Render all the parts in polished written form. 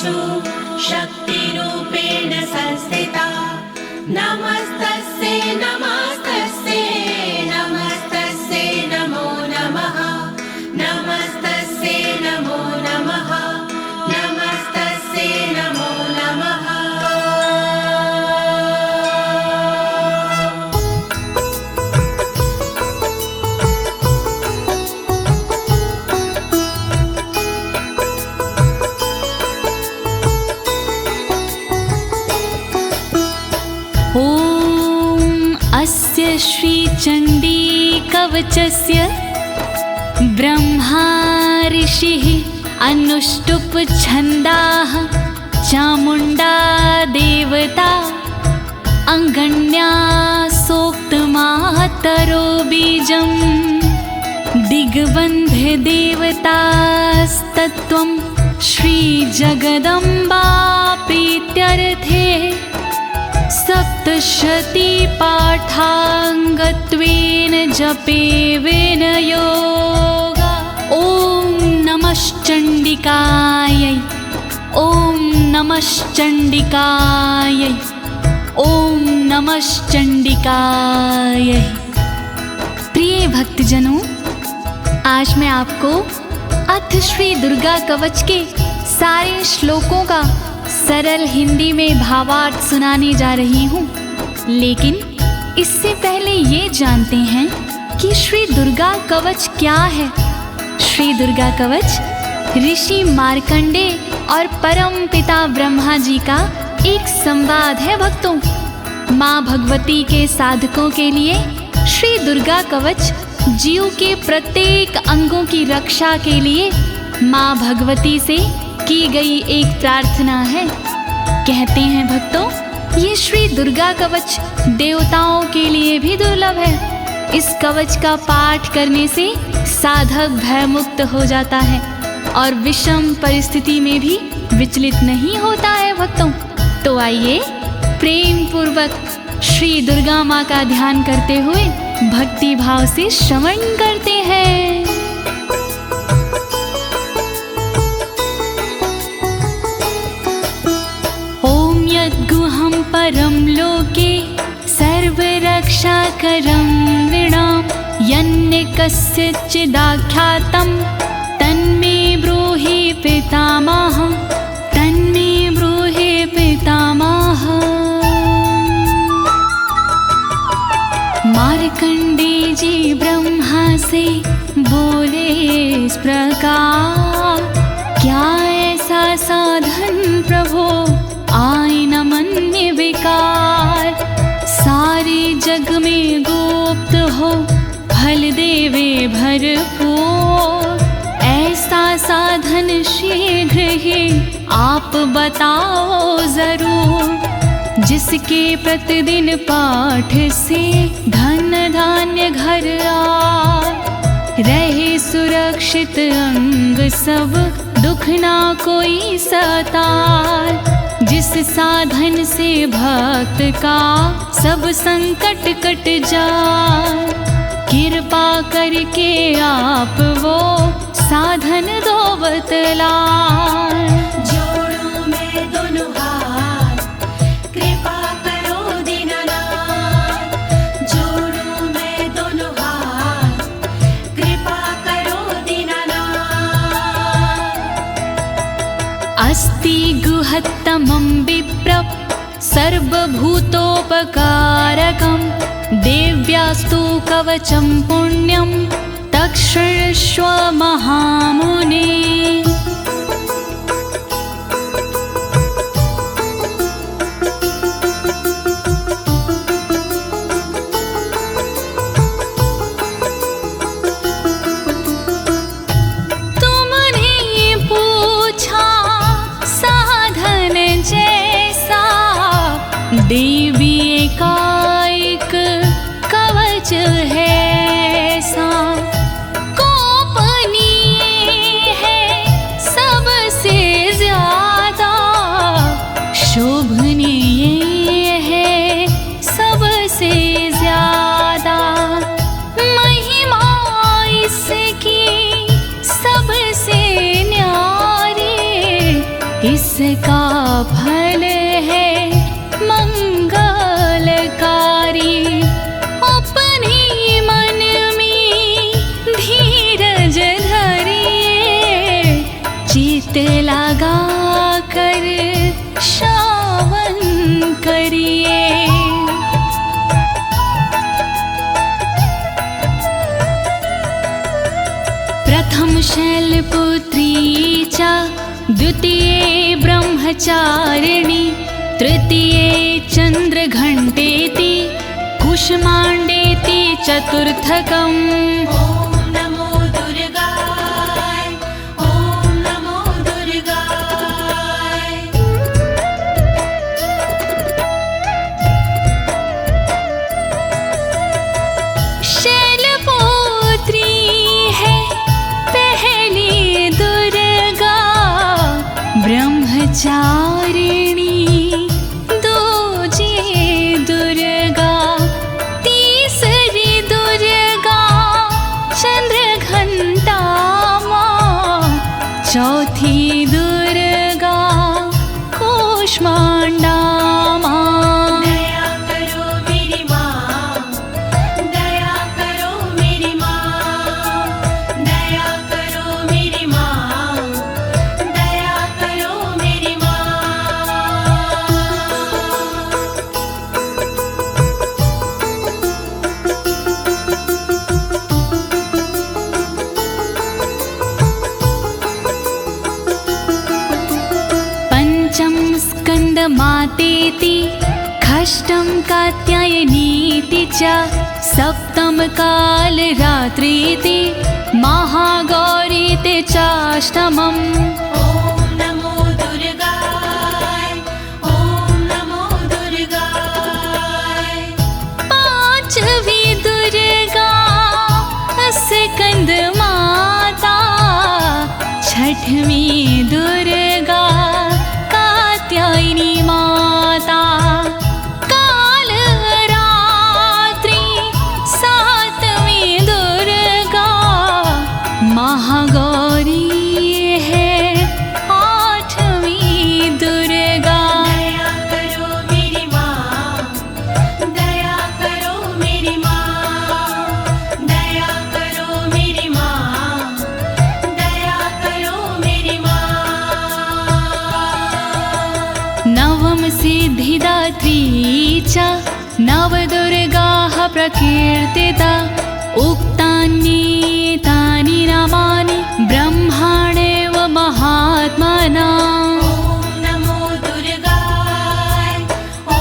सर्वेषु शक्तिरूपेण संस्थिता। नमस्तस्यै नमस्तस्यै नमस्तस्यै नमो नमः। नमस्तस्यै नमो नमः। नमस्तस्यै नमो नमः। अस्य श्रीचण्डी कवचस्य ब्रह्मा ऋषिः अनुष्टुप् छन्दाः चामुण्डा देवता अङ्गण्या सोक्तमातरो बीजं दिग्बन्धे देवतास्तत्त्वं श्रीजगदम्बा प्रीत्यर्थे सप्तशती पाठाङ्गत्वेन जपे विनयोगा। ॐ नमश्चण्डिकायै ॐ नमश्चण्डिकायै ॐ नमश्चण्डिकायै। प्रिय भक्तजनों, आज मैं आपको अथ श्री दुर्गा कवच के सारे श्लोकों का सरल हिंदी में भावार्थ सुनाने जा रही हूँ। लेकिन इससे पहले ये जानते हैं कि श्री दुर्गा कवच क्या है। श्री दुर्गा कवच ऋषि मार्कंडे और परम पिता ब्रह्मा जी का एक संवाद है भक्तों। माँ भगवती के साधकों के लिए श्री दुर्गा कवच जीव के प्रत्येक अंगों की रक्षा के लिए माँ भगवती से की गई एक प्रार्थना है। कहते हैं भक्तों, ये श्री दुर्गा कवच देवताओं के लिए भी दुर्लभ है। इस कवच का पाठ करने से साधक भयमुक्त हो जाता है और विषम परिस्थिति में भी विचलित नहीं होता है भक्तों। तो आइए प्रेम पूर्वक श्री दुर्गा माँ का ध्यान करते हुए भक्ति भाव से श्रवण करते हैं। गुहं परं लोके सर्वरक्षाकरं नृणां यन्ने कस्यचिदाख्यातं तन्मे ब्रूहि पितामह। तन्मे ब्रूहि पितामह। मार्कंडे जी ब्रह्मा से बोले इस प्रकार, क्या ऐसा साधन प्रभो आए न मन्य विकार। सारे जग में गुप्त हो फल देवे भरपूर। ऐसा साधन शीघ्र ही आप बताओ जरूर। जिसके प्रतिदिन पाठ से धन धान्य घर आए, रहे सुरक्षित अंग सब दुख ना कोई सताए। जिस साधन से भक्त का सब संकट कट जाए, कृपा करके आप वो साधन दो बतलाए। जोड़ूं मैं दोनों हाथ, कृपा करो दीनानाथ। जोड़ूं मैं दोनों हाथ, कृपा करो दीनानाथ। अस्ति गुहत्तमं विप्र सर्वभूतोपकारकं देव्यास्तु कवचं पुण्यं तक्षृष्व महामुने। देवी एकाएक कवच है सा, गोपनीय इसका फल है मंगलकारी। अपने मन में धीरज धरिए, चित लगा कर श्रवण करिए। प्रथम शैलपुत्री च द्वितीये ब्रह्मचारिणी, तृतीये चन्द्रघण्टेति, कुष्माण्डेति चतुर्थकम्। ॐ नमो दुर्गाय, ॐ नमो दुर्गाय। शैलपुत्री है पहली दुर्गा, ब्रह्मचारिणी दूजी दुर्गा, तीसरी दुर्गा चंद्रघंटा माँ, चौथी दुर्गा कूष्मांडा माँ। दया करो मेरी माँ, दया करो मेरी माँ, दया करो मेरी माँ, दया करो मेरी माँ। पंचम स्कंद मातेति, षष्ठम कात्यायनीति च, सप्तम काल रात्रीति, महागौरीति चाष्टमम्। ॐ नमो दुर्गाय, ॐ नमो दुर्गाय। पांचवी दुर्गा स्कंद माता, छठवीं दुर्गा कात्यायनी माता, काल रात्रि सातवीं दुर्गा महागौरी है, आठवीं दुर्गा। दया करो मेरी माँ, दया करो मेरी माँ, दया करो मेरी माँ, दया करो मेरी माँ। नवम सिद्धिदात्री च, नवदुर्गाः प्रकीर्तिता, उक्तान्येतानि नामानि ब्रह्माणेव महात्मना। ॐ नमो दुर्गाय, ॐ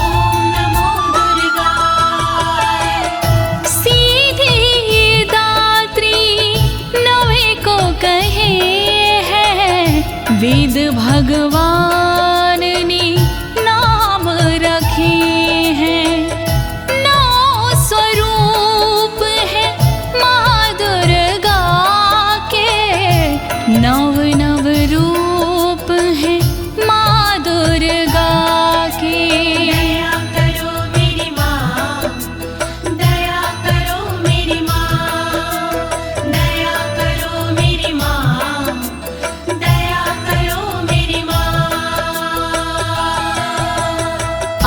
नमो दुर्गाय। सिद्धिदात्री नवे को कहे हैं, वेद भगवान ने नाम रखे हैं। नौ स्वरूप है माँ दुर्गा के, नव नव रूप है माँ दुर्गा के। दया करो मेरी माँ, दया करो मेरी माँ, दया करो मेरी माँ, दया करो मेरी माँ।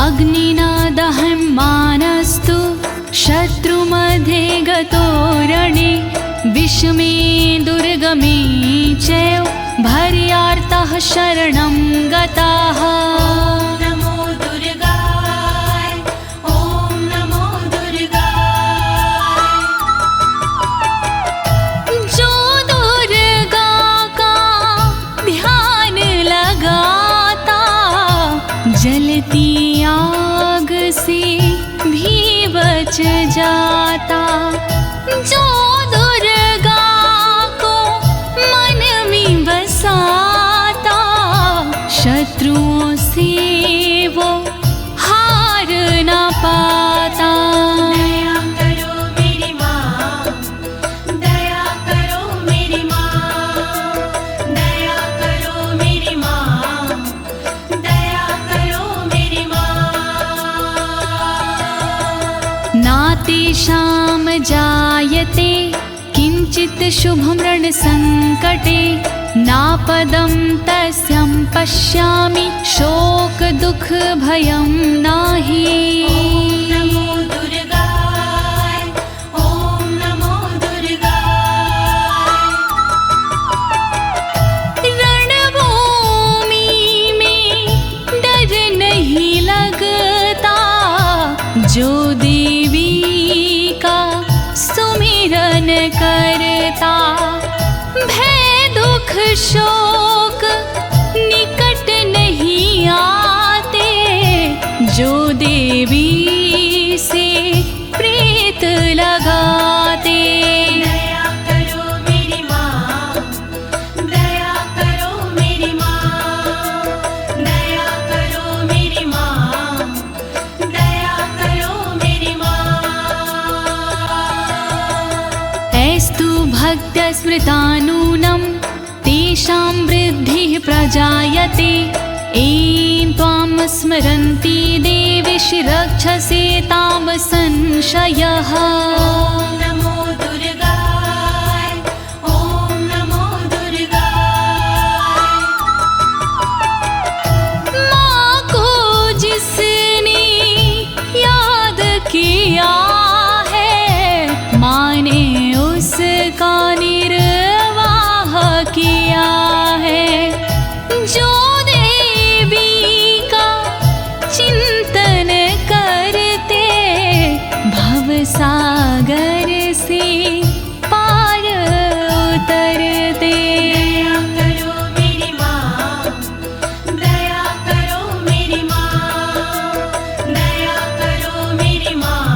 अग्निना दह्यमानस्तु शत्रुमध्ये गतो रणे, विषमे दुर्गमे चैव भर्यार्तः शरणं गताः। ॐ नमो दुर्गाय, ॐ नमो दुर्गाय। जो दुर्गा का ध्यान लगाता, जलती आग से भी बच जाता। जो दुर्गा को मन में बसाता, शत्रुओं से वो हार न पाता। दया करो मेरी माँ, दया करो मेरी माँ, दया करो मेरी माँ, दया करो मेरी माँ। नातेषां जायते किञ्चित् शुभं रणसङ्कटे, नापदं तस्यं पश्यामि शोक दुख भयं नाही। नमो दुर्गाय, ओम नमो दुर्गाय। रणभूमि में डर नहीं लगता, जो देवी का सुमिरन करता। भय दुख शोक निकट नहीं आते, जो देवी से प्रीत लगाते। दया करो मेरी माँ, दया करो मेरी माँ, दया करो मेरी माँ, दया करो मेरी माँ। ऐस्तु भक्तस्मृतानूनं तेषां वृद्धिः प्रजायते। ऐं त्वां स्मरन्ति देवीशि रक्षसे तां संशयः। ओम नमो दुर्गाय, ओम नमो दुर्गाय। माँ को जिसने याद किया है, माँ ने उसका निर्वाह किया है। जो देवी का चिंतन करते, भवसागर से पार उतरते। दया करो मेरी माँ, दया करो मेरी माँ, दया करो मेरी माँ,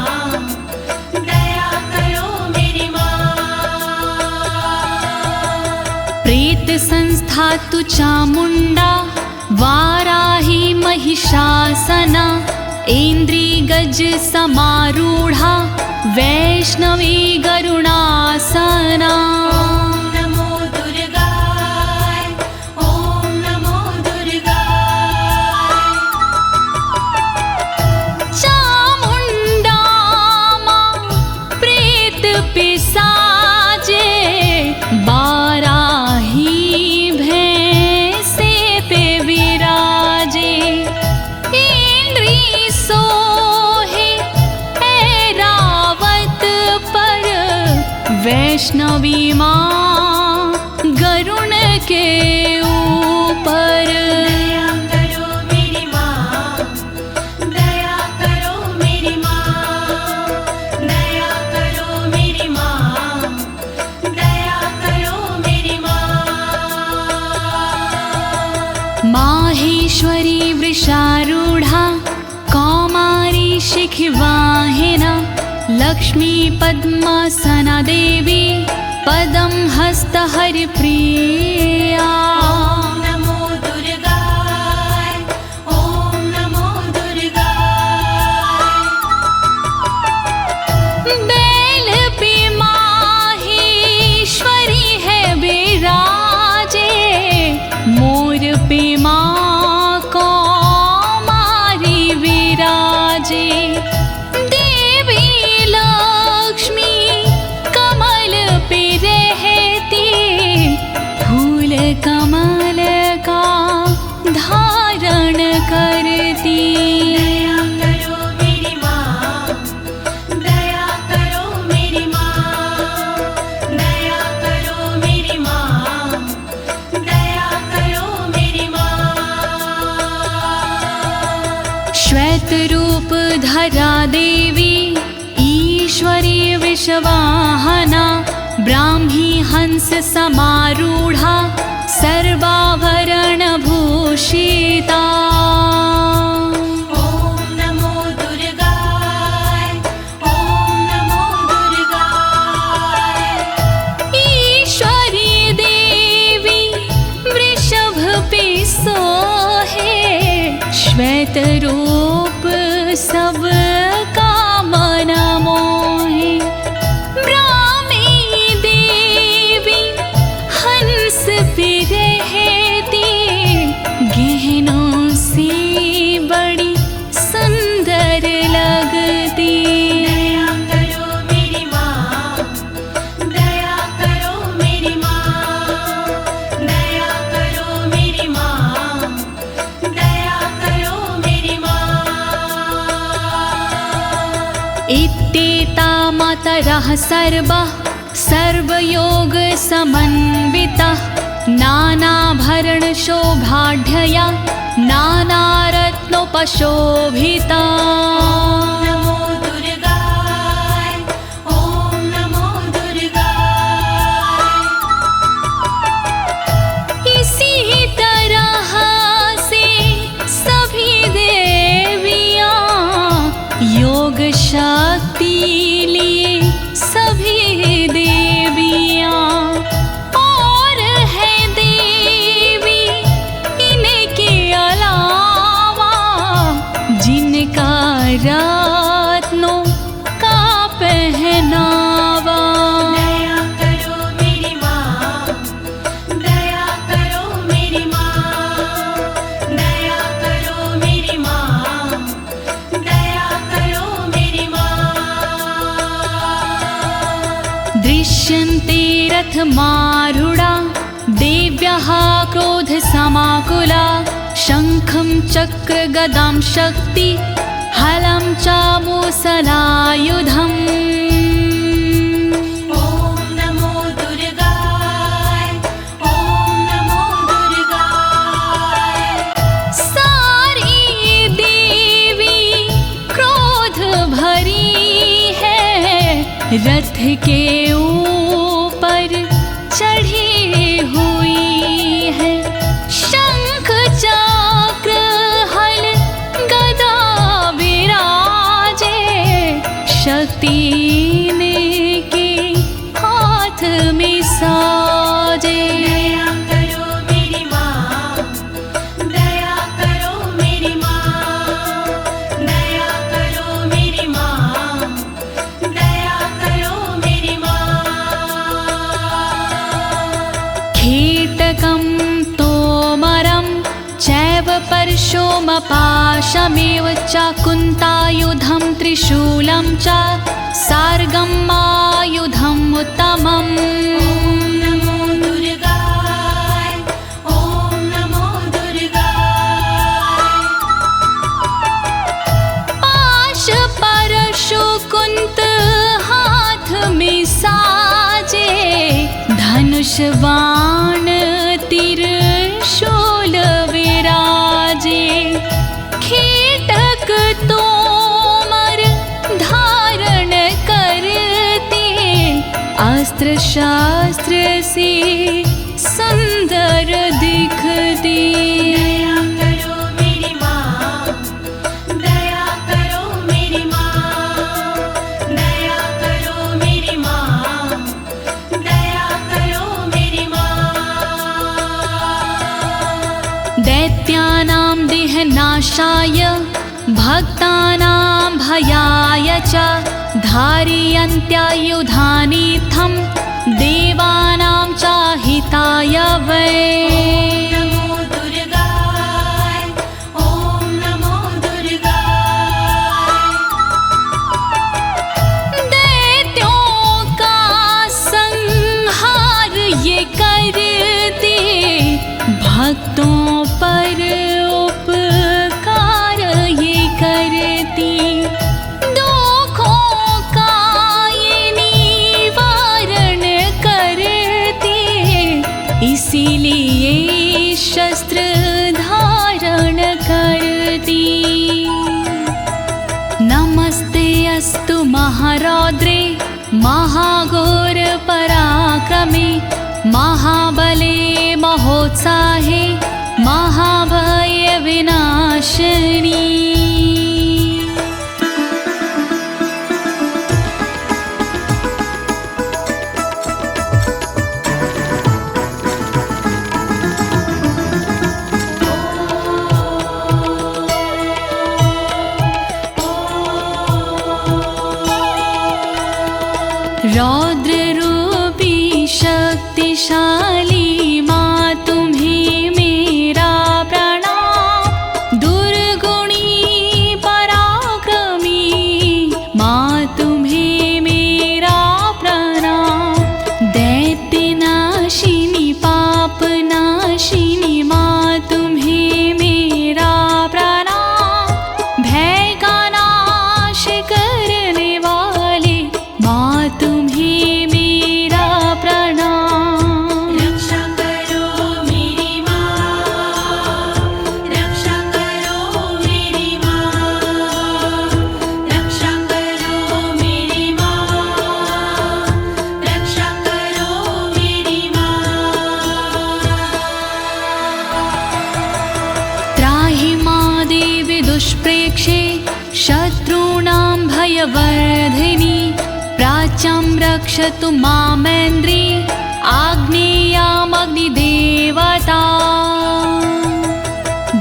दया करो मेरी माँ। प्रेत संस्था तु चामुंडा, वाराही महिषासना। ऐन्द्री गज समारूढ़ा, वैष्णवी गरुणासना। ओम नमो दुर्गाय, ओम नमो दुर्गाय। चामुंडा माँ प्रेत पिसाजे, बाराही भैंसे पे विराजे। इंद्री सोहे ऐरावत पर, वैष्णवी माँ गरुण के ऊपर। दया करो मेरी माँ, दया करो मेरी माँ, दया करो मेरी माँ, दया करो मेरी माँ। माहेश्वरी वृषारूढ़ा, कौमारी शिखिवाहिना। लक्ष्मी पद्मासना देवी, पदं हस्त हरिप्रिया। ओम नमो दुर्गाय, ओम नमो दुर्गाय। बैल पे माहेश्वरी है विराजे, मोर पे माँ कौमारी विराजे। देवी लक्ष्मी कमल पे रहती, फूल कमल का धारण करती। दया करो मेरी माँ, दया करो मेरी माँ, दया करो मेरी माँ, दया करो मेरी माँ। श्वेत रूप धरा देवी, ईश्वरी विश्ववाहना। ब्राह्मी हंस समारूढ़ा, सर्वाभरण भूषिता। ओम नमो दुर्गाय, ओम नमो दुर्गाय। ईश्वरी देवी वृषभ पे सोहे, श्वेत रूप सब का मन मोहे। ब्राह्मी देवी हंस पे रहती, गहनों से बड़ी सुंदर लगती। दया करो मेरी माँ, दया करो मेरी माँ, दया मातरः सर्वः सर्वयोग समन्वितः नानाभरणशोभाढ्यया नानारत्नोपशोभिता। नमो दुर्गाय ॐ नमो दुर्गाय। इसी तरह से सभी देवियां योग शक्ति लिए सभी देवियां और है देवी इनके अलावा जिनका रत्नों का पहनावा। दया करो मेरी माँ, दया करो मेरी माँ, दया करो मेरी माँ, दया करो मेरी माँ। दृश्यन्ते रथमारूढा देव्यः क्रोधसमाकुला शङ्खं चक्रगदां शक्ति हलं च मुसलायुधम्। ॐ नमो दुर्गाय ॐ नमो दुर्गाय। सारी देवी क्रोध भरी है रथ के ऊपर चढ़ी हुई है। शंख चक्र हल गदा विराजे शक्ति इनके हाथ में साजे। दया करो मेरी माँ, दया करो मेरी माँ, दया करो मेरी माँ, दया करो मेरी माँ। कीटकं तोमरं चैव परशुमपाशमेव च कुन्तायुधं त्रिशूलं च सार्गमायुधम् उत्तमम्। नमो दुर्गाय ॐ नमो दुर्गाय। पाश परशु कुंत हाथ में साजे धनुष बाण त्रिशूल विराजे। कीटक तोमर धारण करते अस्त्र शास्त्र से सुंदर दिखते। दया करो मेरी माँ, दया करो मेरी माँ, दया करो मेरी माँ, दया करो मेरी माँ। दैत्यानां देहनाशाय भक्तानां भयाय च धारयन्त्यायुधानीथं देवानां च हिताय वै। नमो दुर्गाय ॐ नमो दुर्गाय। दैत्यों का संहार ये करते भक्तों पर उपकार ये करती। दुखों का ये निवारण करती इसीलिए शस्त्र धारण करती। नमस्ते अस्तु महारौद्रे महाघोर पराक्रमे महाबले महोत्साहे महाभय विनाशिनी। रौद्र रूपी शक्तिशाली माँ तुम्हें मेरा प्रणाम। दुर्गुणी पराक्रमी माँ तुम्हें मेरा प्रणाम। दैत्यनाशिनी पापनाशिनी माँ तुम्हें मेरा प्रणाम। भय का नाश करने वाले माँ रक्षे शत्रूणां भयवर्धिनी प्राच्यां रक्षतु मामेन्द्री आग्नेयामग्निदेवता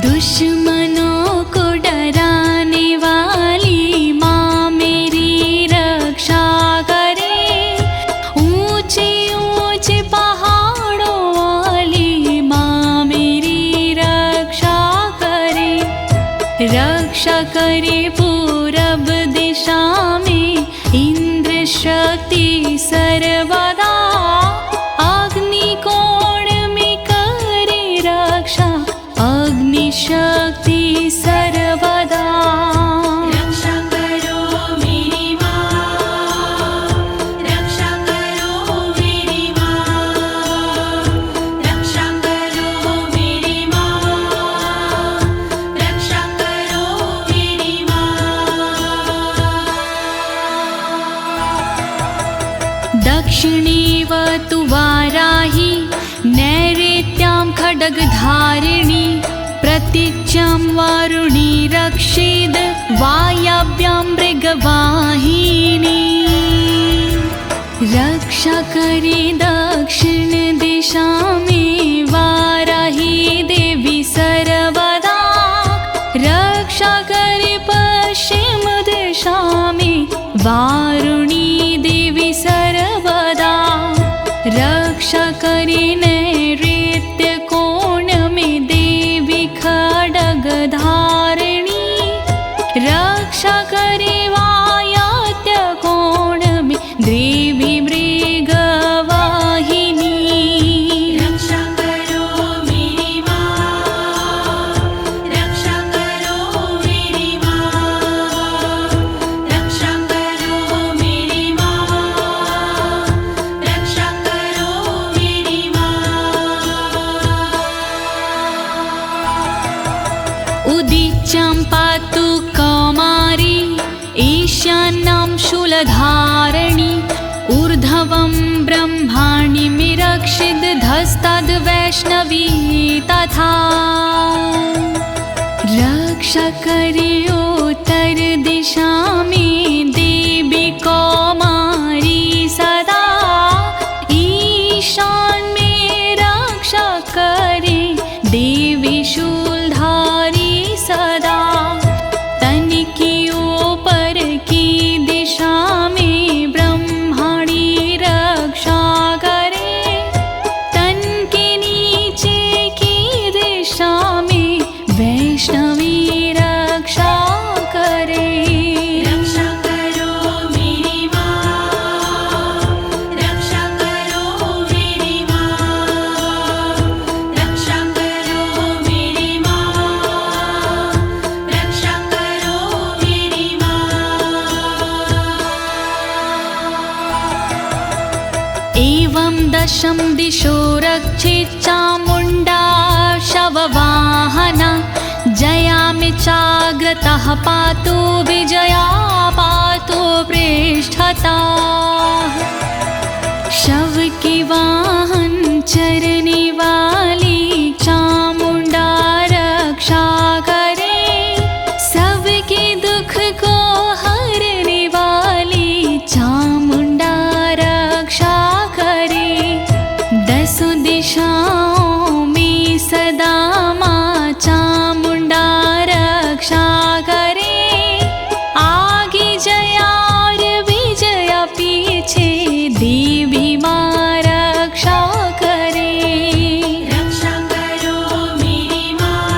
दुश्मनों को डराने वाली माँ मेरी रक्षा करे ऊंचे ऊंचे पहाड़ों वाली माँ मेरी रक्षा करे पूरब दिशा में इंद्र शक्ति सर्वदा अग्निकोण में करे रक्षा अग्नि शक्ति सर्वदा रक्षा करो मेरी माँ, रक्षा करो मेरी माँ, रक्षा करो मेरी माँ, रक्षा करो मेरी माँ। दक्षिणीवतु वाराही नैऋत्यां खड्गधारिणी प्रतीच्यां वारुणी रक्षेद् वायव्यां मृगवाहिनी रक्षा करे दक्षिण दिशा में वाराही देवी सर्वदा रक्षा करे पश्चिम दिशा में वारुणी देवी सर्वदा रक्षा करे नैऋत्य कोण में देवी खड्गधारिणी रक्षा करे वायव्य कोण में देवी मृगवाहिनी रक्षा करो मेरी माँ, रक्षा करो मेरी माँ, रक्षा करो मेरी माँ, रक्षा करो मेरी माँ। उदीच्यां पातु कौमारी ईशान्यां शूलधारिणी ऊर्ध्वं ब्रह्माणि रक्षिद् धस्ताद् वैष्णवी तथा रक्षा करे उत्तर दिशा में देवी कौमारी सदा ईशान में रक्षा करे देवी शूलधारी सदा तन की ऊपर की दिशा में ब्रह्माणी रक्षा करे तन के नीचे की दिशा में वैष्णवी रक्षा करे रक्षा करो मेरी माँ, रक्षा करो मेरी माँ, रक्षा करो मेरी माँ, रक्षा करो मेरी माँ। एवं दशम दिशो रक्षेत् चामुण्डा शववाहना जयामि चाग्रतः पातु विजया पातु पृष्ठता शव के वाहन चरने वाली चामुण्डा रक्षा करे सबके दुख को हरने वाली चामुण्डा रक्षा करे दसों दिशाओं में सदा माँ चामुण्डा रक्षा करे आगे जया और विजया पीछे देवी माँ रक्षा करे रक्षा करो मेरी माँ,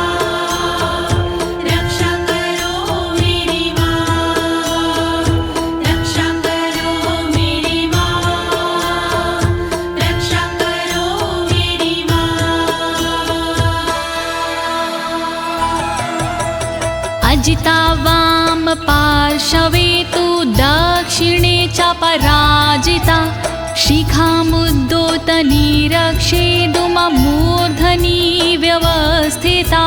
रक्षा करो मेरी माँ, रक्षा करो मेरी माँ, रक्षा करो मेरी माँ। अजिता वाम पार्श्वे तु दक्षिणे च पराजिता शिखामुद्दोतनी रक्षेदुममूर्धनि व्यवस्थिता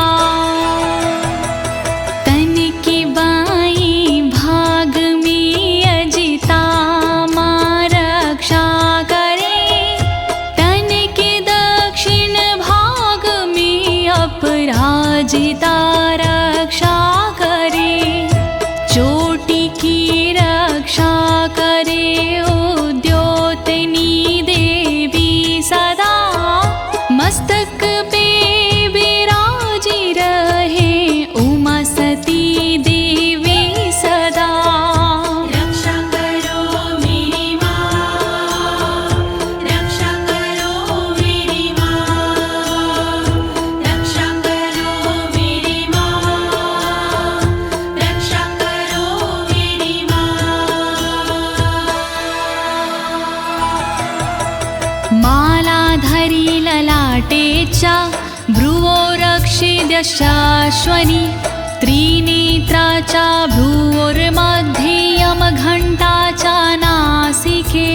तन के बाईं भाग में अजिता माँ रक्षा करे तन के दक्षिण भाग में अपराजिता रक्षा करे ललाटे च भ्रुवो रक्षिद्यशाश्वनी त्रिनेत्रा च भ्रुवोर्मध्ये यमघण्टा च नासिके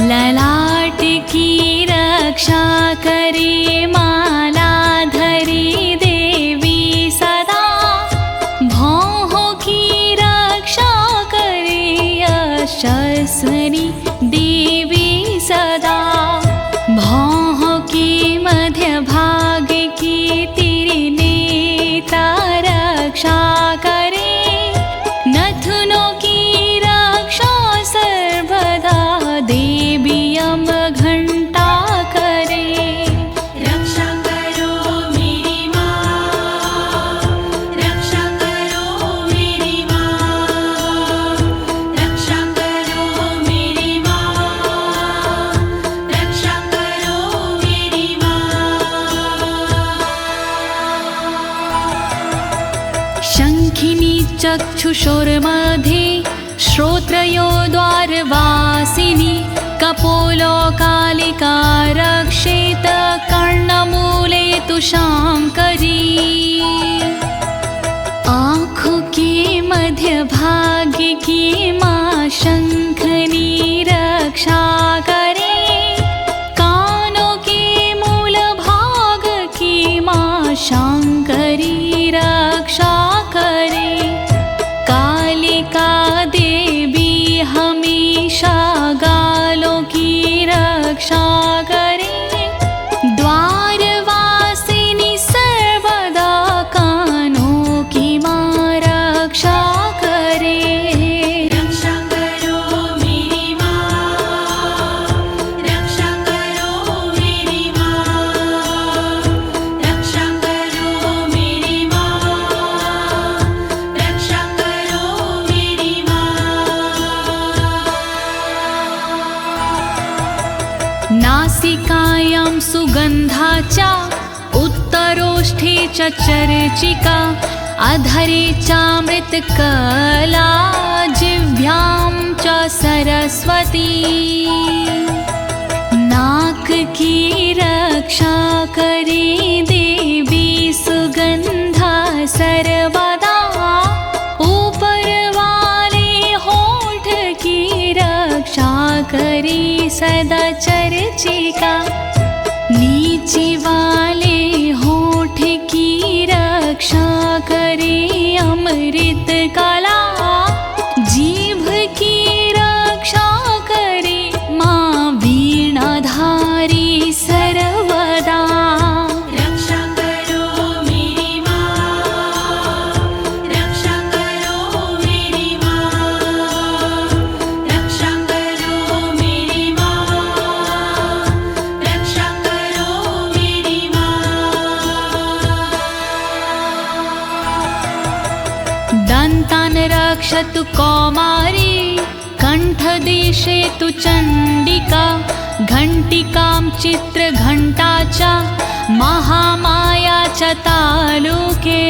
ललाट की रक्षा करे मालाधरी देवी सदा भौह की रक्षा करे यशस्विनी देवी सदा भौह की मध्य भाग की त्रिनेत्रा रक्षा करे नथुनों की रक्षा सर्वदा देवी यमघण्टा करे रक्षा करो मेरी माँ रक्षा करो मेरी माँ रक्षा करो मेरी माँ रक्षा करो मेरी माँ शङ्खिनी चक्षुषोर्मध्ये श्रोत्रयो द्वारवासिनी कपोलो कालिका रक्षेत कर्णमूले तु शाङ्करी आँखों के मध्य भाग की माँ शंखनी रक्षा करे कानों के मूल भाग की माँ शंकरी रक्षा करे कालिका देवी हमेशा गालों की रक्षा करे द्वारवासिनी सर्वदा कानों की माँ रक्षा करे रक्षा करो मेरी माँ रक्षा करो मेरी माँ रक्षा करो मेरी माँ रक्षा करो मेरी माँ नासिकायां सुगन्धा च उत्तरोष्ठे च चर्चिका अधरे चामृतकला जिह्वां च सरस्वती नाक की रक्षा करे देवी सुगंधा सर्वदा ऊपर वाले होठ की रक्षा करे सदा चर्चिका नीचे वाले होठ की रक्षा करे अमृत कला जीभ की रक्षा करे माँ वीणाधारी सर्वदा रक्षा करो मेरी माँ रक्षा करो मेरी माँ रक्षा करो मेरी माँ रक्षा करो मेरी माँ दन्तान् रक्षतु कौमारी कण्ठदेशे तु चण्डिका घण्टिकां चित्रघण्टा च महामाया च तालुके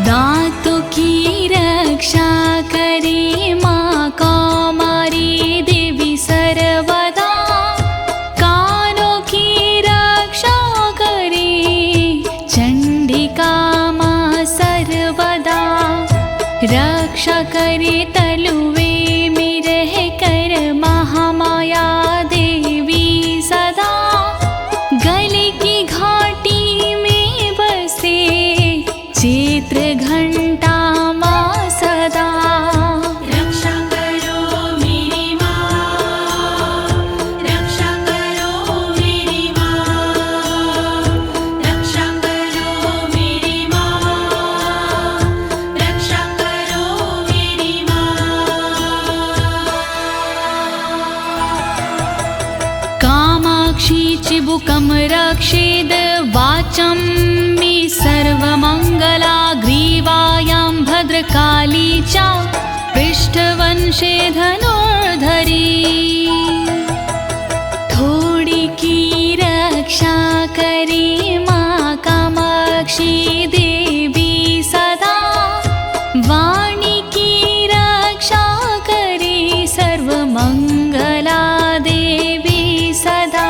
दातु की रक्षा करे माँ कौमारी देवी सर्वदा कानों की रक्षा करे चण्डिका माँ सर्वदा रक्षा करे तलुवे में रह कर महामाया देवी सदा गले की घाटी में बसे चित्र घंटा माँ सदा रक्षा करो मेरी माँ रक्षा करो मेरी माँ रक्षा करो मेरी माँ रक्षा करो मेरी माँ कामाक्षी चिबुकं रक्षेद वाचं मे सर्वमङ्गला ग्रीवायां भद्रकाली च पृष्ठवंशे धनुर्धरी थोड़ी की रक्षा करे माँ कामाक्षी देवी सदा वाणी की रक्षा करे सर्वमंगला देवी सदा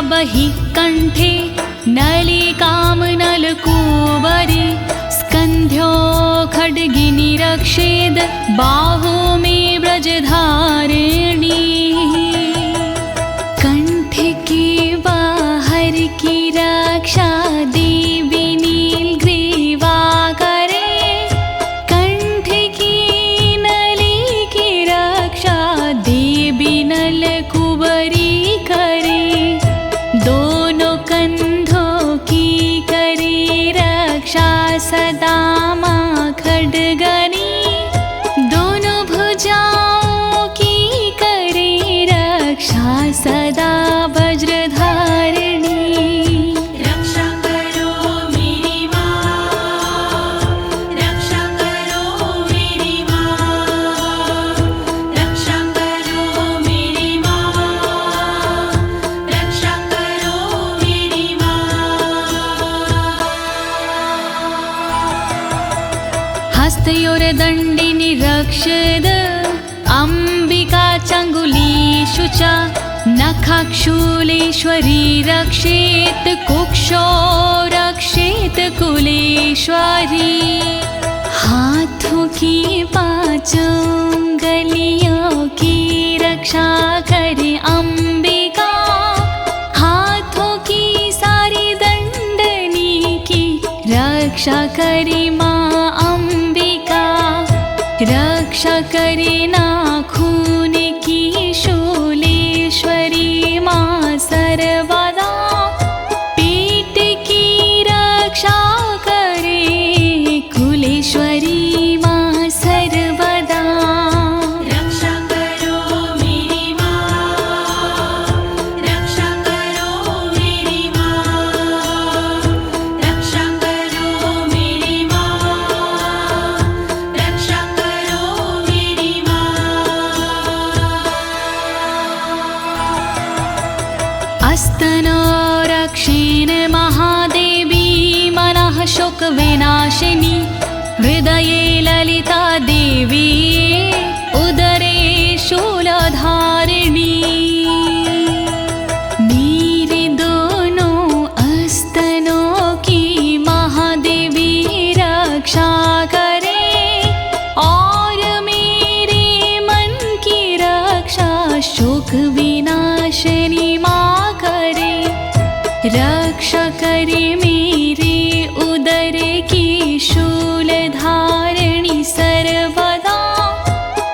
बहि कंठे नलिकां नलकूबरी स्कन्ध्यो खड्गिनी रक्षेद बाहु मे ब्रजधारिणी कंठ के बाहर की रक्षा देवी नीलग्रीवा करे कंठ की नली की रक्षा देवी नलकूबरी करे दोनों कंधों की करे रक्षा सदा माँ खड्गनी दोनों भुजाओं की करे रक्षा सदा वज्रधारिणी रक्षा करो मेरी माँ, रक्षा करो मेरी माँ, रक्षा करो मेरी माँ, रक्षा करो मेरी माँ। हस्तयोर्दण्डिनी रक्षद अम्बिका चङ्गुलीषु च नखाक्षूलेश्वरी रक्षेत कुक्षो रक्षेत कुलेश्वरी हाथों की पांचों उंगलियों की रक्षा करे अम्बिका हाथों की सारी दंडनी की रक्षा करे माँ अम्बिका रक्षा करे नाखून की शूलेश्वरी माँ सर्वदा पेट की रक्षा करे कुलेश्वरी माँ सर्वदा रक्षा करो मेरी माँ, रक्षा करो मेरी माँ, रक्षा करो मेरी माँ, रक्षा करो मेरी माँ। अस्तनो रक्षेण महादेवी मनः शोकविनाशिनी हृदये ललिता देवी उदरे शूलधारिणी मेरे दोनों अस्तनों की महादेवी रक्षा करे और मेरे मन की रक्षा शोक विनाशिनी माँ करे रक्षा करे मेरे उदर की शूलधारिणी सर्वदा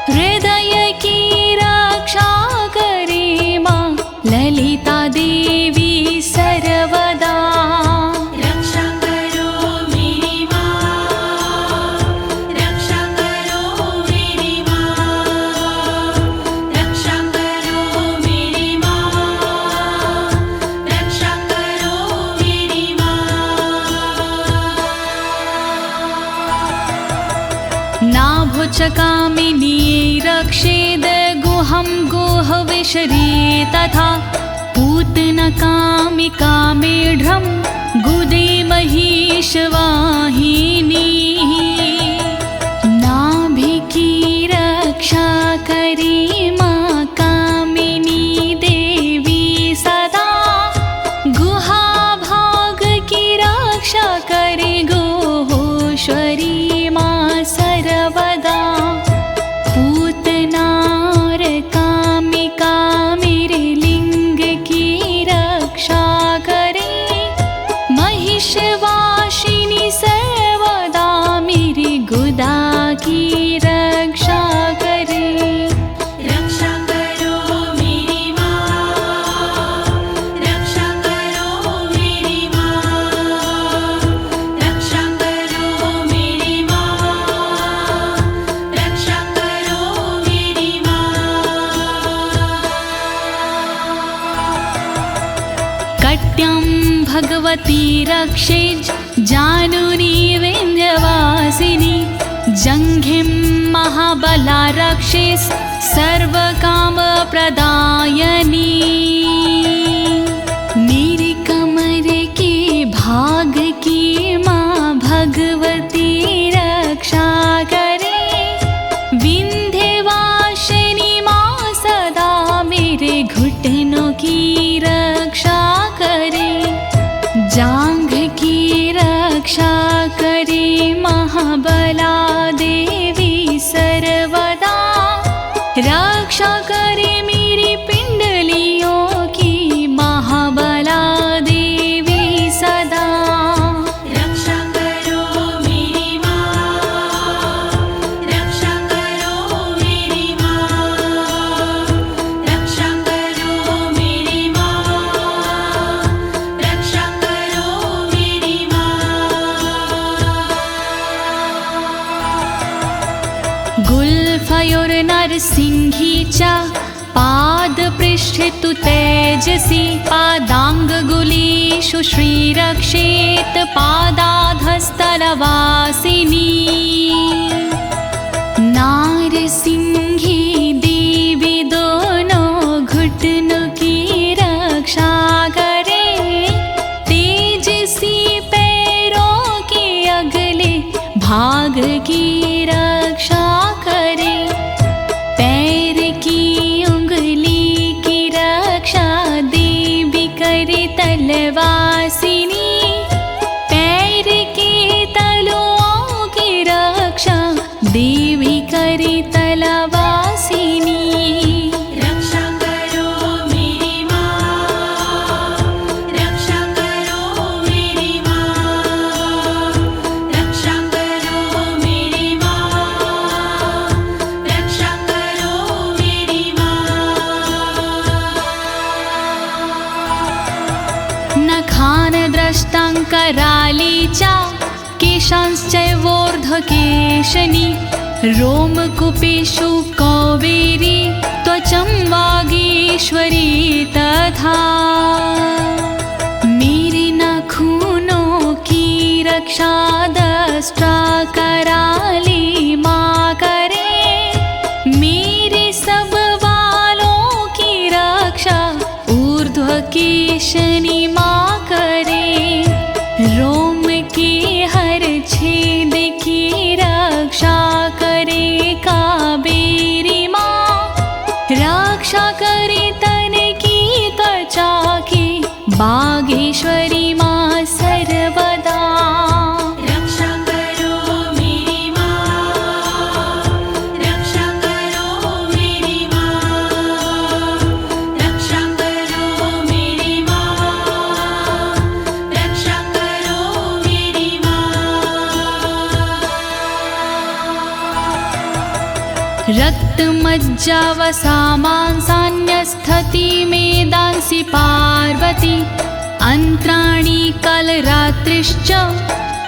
हृदय की रक्षा करे माँ ललिता देवी सर्वदा रक्षा करो मेरी माँ, रक्षा करो मेरी माँ, रक्षा करो मेरी माँ, रक्षा करो मेरी माँ। नाभुचकामिनी रक्षेद गुहं गुहविशरी तथा पूतनकामिका मेढ्रं गुदे महिषवाहिनी नाभि की रक्षा करे माँ कामिनी देवी सदा गुहा भाग की रक्षा करे गोहोश्वरी माँ सर्वदा पूतनार कामिका मेरे लिंग की रक्षा करे महिषवासिनी सर्वदा मेरी गुदा की रक्षा करे रक्षा करो मेरी माँ, रक्षा करो मेरी माँ, रक्षा करो मेरी माँ, रक्षा करो मेरी माँ। कट्यं भगवती रक्षेज जानुनी विन्ध्यवासिनी जङ्घिं महाबला रक्षेस् सर्वकामप्रदायिनी मेरे कमर के भाग की माँ भगवती रक्षा करे विन्ध्यवासिनी माँ सदा मेरे घुटनों की रक्षा महाबला देवी सर्वदा, रक्षा करे मेरी पिंडलियों की महाबला देवी सदा। रक्षा करो मेरी माँ, रक्षा करो मेरी माँ, रक्षा करो मेरी माँ, रक्षा करो मेरी माँ। गुल्फयोर्नरसिंहीचा पादपृष्ठे तु तेजसि, पादाङ्गुलीषु श्रीरक्षेत् पादाधस्तलवासिनी। नारसिंही देवी दोनों घुटनों की रक्षा करे, तेजसी पैरों के अगले भाग की रक्षा करे। पैर की उंगली की रक्षा देवी करे तलवासिनी, पैर के तलुओं की रक्षा देवी करे तलवासिनी। रक्षा करो मेरी माँ, रक्षा करो मेरी माँ, रक्षा करो मेरी माँ, रक्षा करो मेरी माँ। नखानद्रष्टाङ्करालीचा केशांश्चैवोर्ध्वकेशनी, रोमकूपेषु कौवेरी त्वचं वागीश्वरी तथा। मेरे नाखूनों की रक्षा दष्टा कराली माँ करे, मेरे सब बालों की रक्षा ऊर्ध्वकेशनी माँ करे। रोम के हर छेद की रक्षा करे कावेरी माँ, रक्षा करे तन की त्वचा की बागेश्वरी माँ सर्वदा। रक्षा करो मेरी माँ, रक्षा करो मेरी माँ, रक्षा करो मेरी माँ, रक्षा करो मेरी माँ। रक्तमज्जावसामांसान्यस्थति मेदांसि पार्वती, अन्त्राणि कलरात्रिश्च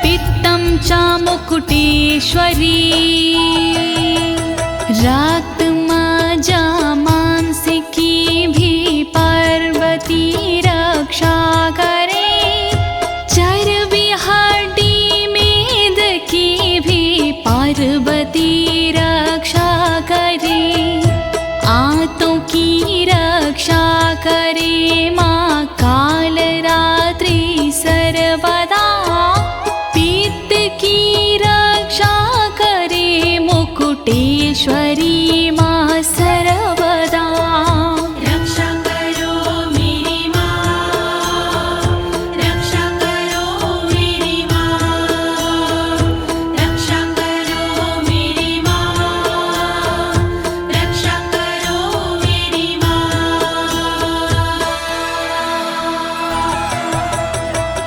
पित्तं च मुकुटेश्वरी। रक्तमज्जामांसिकी भी पार्वती रक्षा करे, चर्बी हड्डी मेद की भी पार्वती रक्षा करे। आंतों की रक्षा करे माँ कालरात्रि सर्वदा, पित्त की रक्षा करे मुकुटेश्वरी माँ सर्वदा। रक्षा करो मेरी माँ, रक्षा करो मेरी माँ, रक्षा करो मेरी माँ, रक्षा करो मेरी माँ।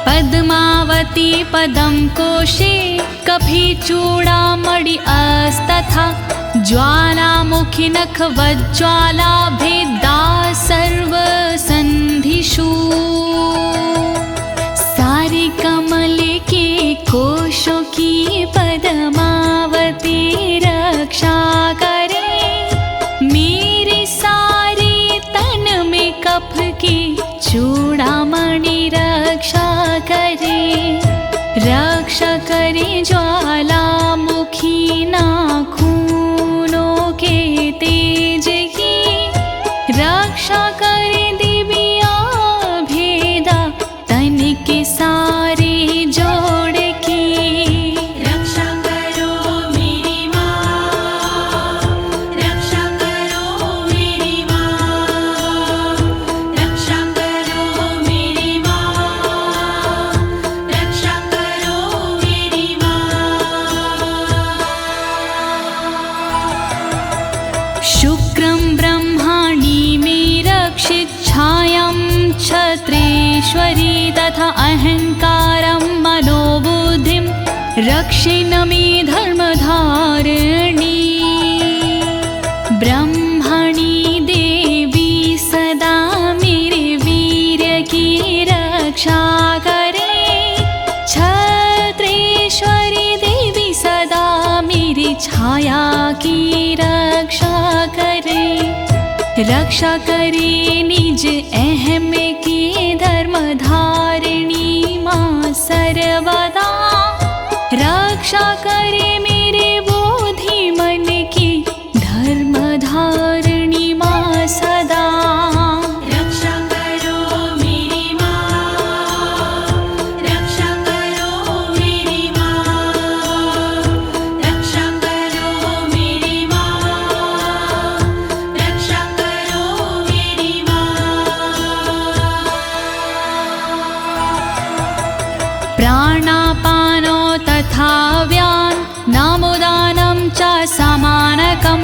पद्मावती पदं कोशे कफीचूडामणि अस्तथा, ज्वालामुखी नखवज्ज्वाला भेदा सर्वसन्धिषु। सारे कमल के कोशों की पद्मावती रक्षा करे, मेरे सारे तन में कफ की चूड़ामणि रक्षा करे। रक्षा करे ज्वालामुखी नाखूनों के तेज की, रक्षा करे दिव्या भेदा तन के सारे जोड़ की। रक्षा करो मेरी माँ, रक्षा करो मेरी माँ, रक्षा करो मेरी माँ, रक्षा करो मेरी माँ। क्षत्रेश्वरी तथा अहंकारं मनोबुद्धिं रक्षिणमि धर्मधारिणी ब्रह्मणि देवी सदा मेरे वीर्य की रक्षा करे। क्षत्रेश्वरी देवी सदा मेरी छाया की रक्षा करे। रक्षा करे निज अहम की धर्मधारिणी माँ सर्वदा। रक्षा करे मेरे बोधि मन की धर्मधारिणी माँ सदा। रक्षा करो मेरी माँ, रक्षा करो मेरी माँ, रक्षा करो मेरी माँ, रक्षा करो मेरी माँ। प्राणापानो तथा व्यान नामोदानं च समानकं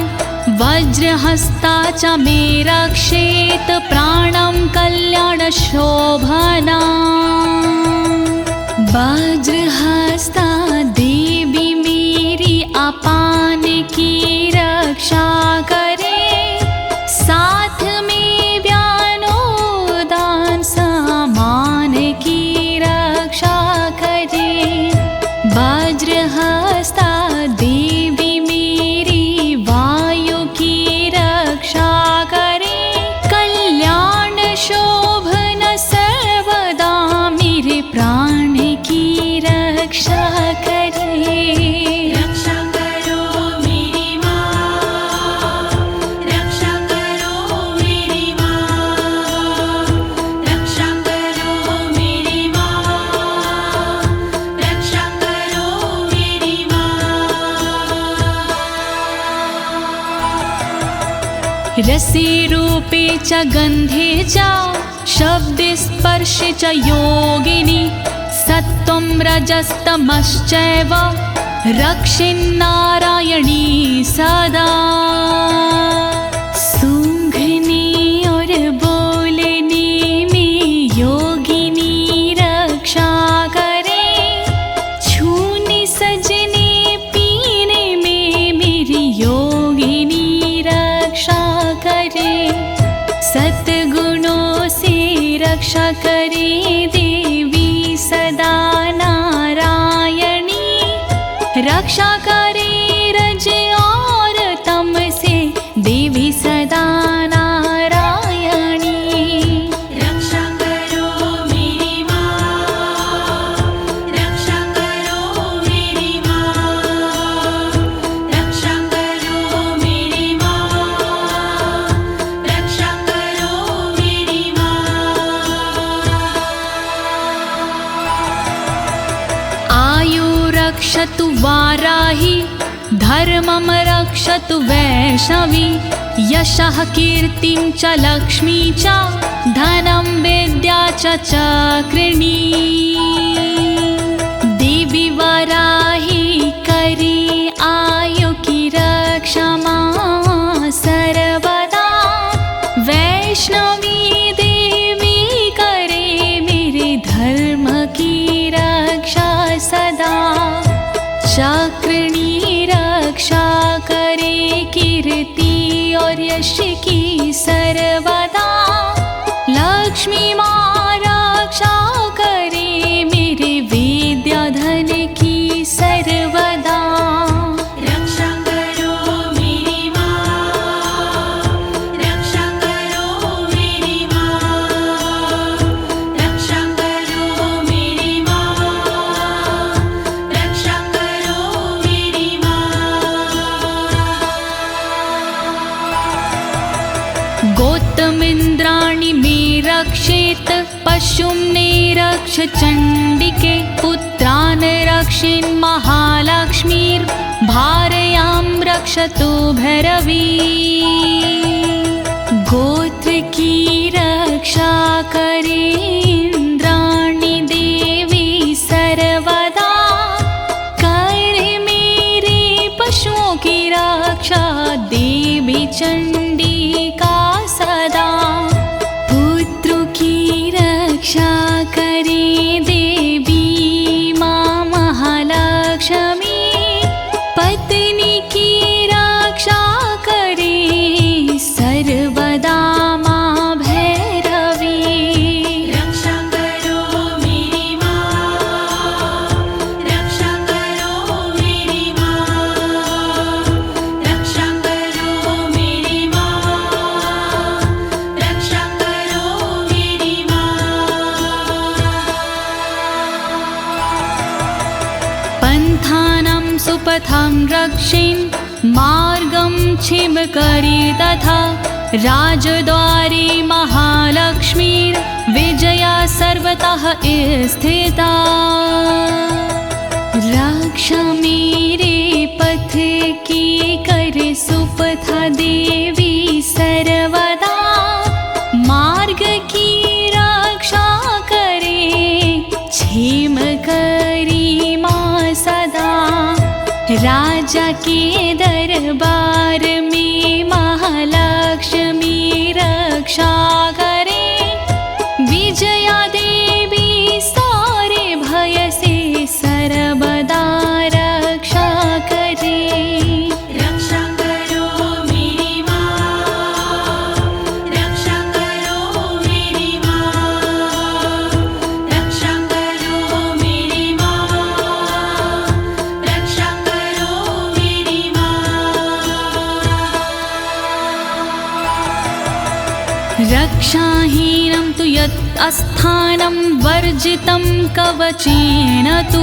वज्रहस्ता च मे रक्षेत प्राणं कल्याणशोभना। वज्रहस्ता देवी मेरी अपान की रक्षा करे। साथ में व्यानोदान समान की रक्षा करे। वज्रहस्ता देवी मेरी वायु की रक्षा करे। कल्याण शोभन सर्वदा मेरे प्राण की रक्षा करे। रक्षा करो मेरी माँ, रक्षा करो मेरी माँ, रक्षा करो मेरी माँ, रक्षा करो मेरी माँ। रसे रूपे च गन्धे च शब्दे स्पर्शे च योगिनी सत्त्वं रजस्तमश्चैव रक्षिन्नारायणी सदा। सूंघने और बोलने में योगिनी रक्षा करे। छूने सजने पीने में मेरी योगिनी रक्षा करे। सद्गुणों से रक्षा करे देवी सदा नारायणी। रक्षा करे रज और तम से देवी सदा नारायणी। रक्षा करो मेरी माँ, रक्षा करो मेरी माँ, रक्षा करो मेरी माँ, रक्षा करो मेरी माँ। आयु रक्षतु वाराही धर्मं रक्षतु वैष्णवी। यशः कीर्तिं च लक्ष्मी च धनं विद्या च चक्रिणी। देवी वाराही करे आयु की रक्षा माँ सर्वदा। वैष्णवी देवी करे मेरे धर्म की रक्षा सदा। चक्रिणी रक्षा करे कीर्ति और यश की सर्वदा। लक्ष्मी माँ रक्षा करे मेरे विद्या धन की सर्वदा। रक्षा करो मेरी माँ, रक्षा करो मेरी माँ, रक्षा करो मेरी माँ, रक्षा करो मेरी माँ। गोत्तमिन्द्राणि मे रक्षेत पशुं निरक्ष चण्डिके। पुत्रान् रक्षेन् महालक्ष्मीर्भार्यां रक्षतु भैरवी। गोत्र की रक्षा करे इंद्राणी देवी सर्वदा। करे मेरे पशुओं की रक्षा देवी चंडिका सदा। पुत्रों की सुपथं रक्षेन् मार्गं छिमकरी तथा राजद्वारे महालक्ष्मीर्विजया सर्वतः स्थिता। रक्षा मेरे पथ की कर सुपथा देवी सर्वदा, मार्ग की रक्षा करे क्षेम करी माँ सदा। राजा के दरबार में महालक्ष्मी रक्षा करे, विजया देवी सारे भय से सर्वदा रक्षा करे। रक्षा करो मेरी माँ, रक्षा करो मेरी माँ, रक्षा करो मेरी माँ, रक्षा करो मेरी माँ। रक्षाहीनं तु यत् अस्थानं वर्जितं कवचेन तु,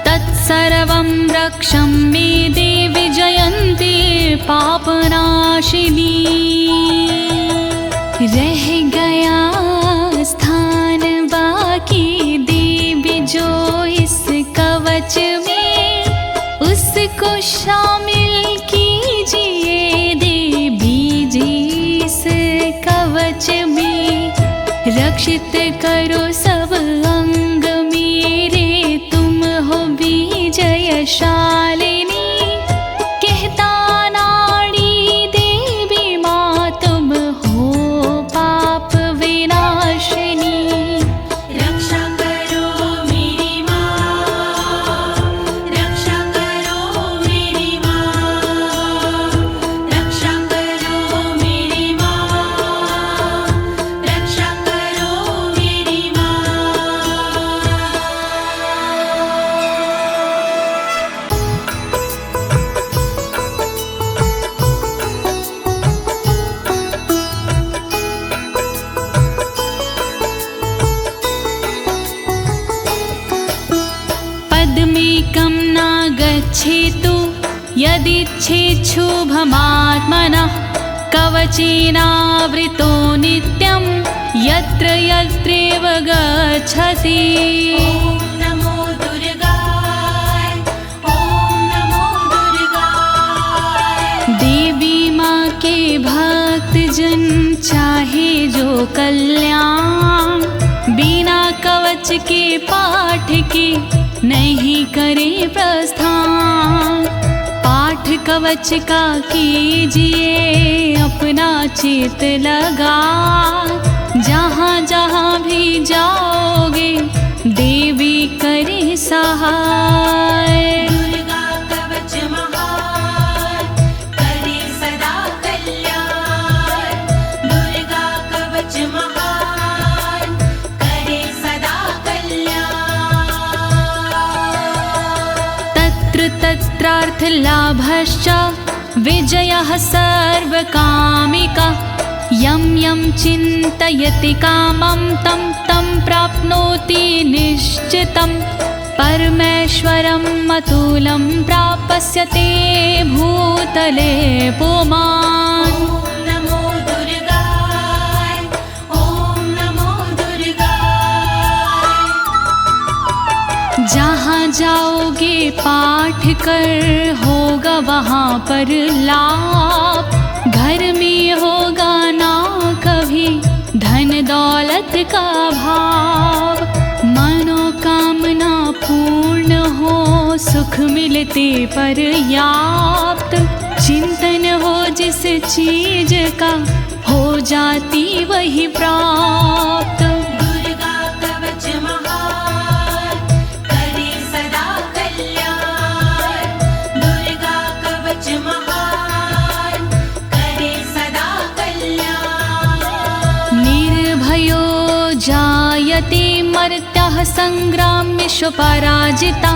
तत्सर्वं रक्षं मे देवि जयन्ती पापनाशिनी। रह गया स्थान बाकी देवी जो इस कवच में, उसको शामिल कीजिए देवी जी इस कवच में। रक्षित करो सब अंग मेरे, तुम हो विजयशालिनी। कहता नाड़ी देवी माँ तुम हो पाप विनाशिनी। रक्षा करो मेरी माँ, रक्षा करो मेरी माँ, रक्षा करो मेरी माँ, रक्षा करो मेरी माँ। पद्मेकं न गच्छेतु यदिच्छेच्छुभमात्मनः, कवचेनावृतो नित्यं यत्र यत्रैव गच्छति। ॐ नमो दुर्गाय, ॐ नमो दुर्गाय। देवी माँ के भक्त जन चाहे जो कल्याण, बिना कवच के पाठ के नहीं करे प्रस्थान। पाठ कवच का कीजिए अपना चित लगा, जहाँ जहाँ भी जाओगे देवी करे सहाय। दुर्गा कवच महान, करे सदा कल्याण। दुर्गा कवच महान, करे सदा कल्याण। तत्र तत्रार्थलाभश्च विजयः सर्वकामिका। यं यं चिन्तयति कामं तं तं प्राप्नोति निश्चितं। परमेश्वरम् अतुलं प्राप्स्यते भूतले पुमान्। ॐ नमो दुर्गाय, ॐ नमो दुर्गाय। जहाँ जाओगे पाठ कर होगा वहाँ पर लाभ। घर में होगा ना कभी धन दौलत का भाव। मनोकामना पूर्ण हो सुख मिलते पर्याप्त। चिंतन हो जिस चीज का हो जाती वही प्राप्त। दुर्गा कवच महान, करे सदा कल्याण। दुर्गा कवच महान, करे सदा कल्याण। निर्भयो जायते मर्त्यः संग्राम्येषु पराजिता।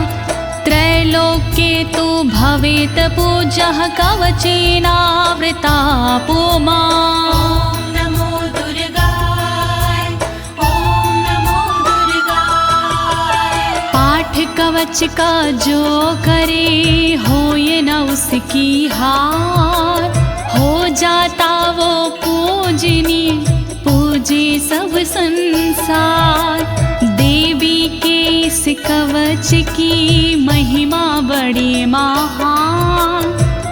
त्रैलोक्ये तु भवेत् पूज्यः कवचेनावृता पुमान्। ॐ नमो दुर्गाय, ॐ नमो दुर्गाय। पाठ कवच का जो करे हो की हार, हो जाता वो पूजनी, पूजे सब संसार। देवी के इस कवच की महिमा बड़ी महान,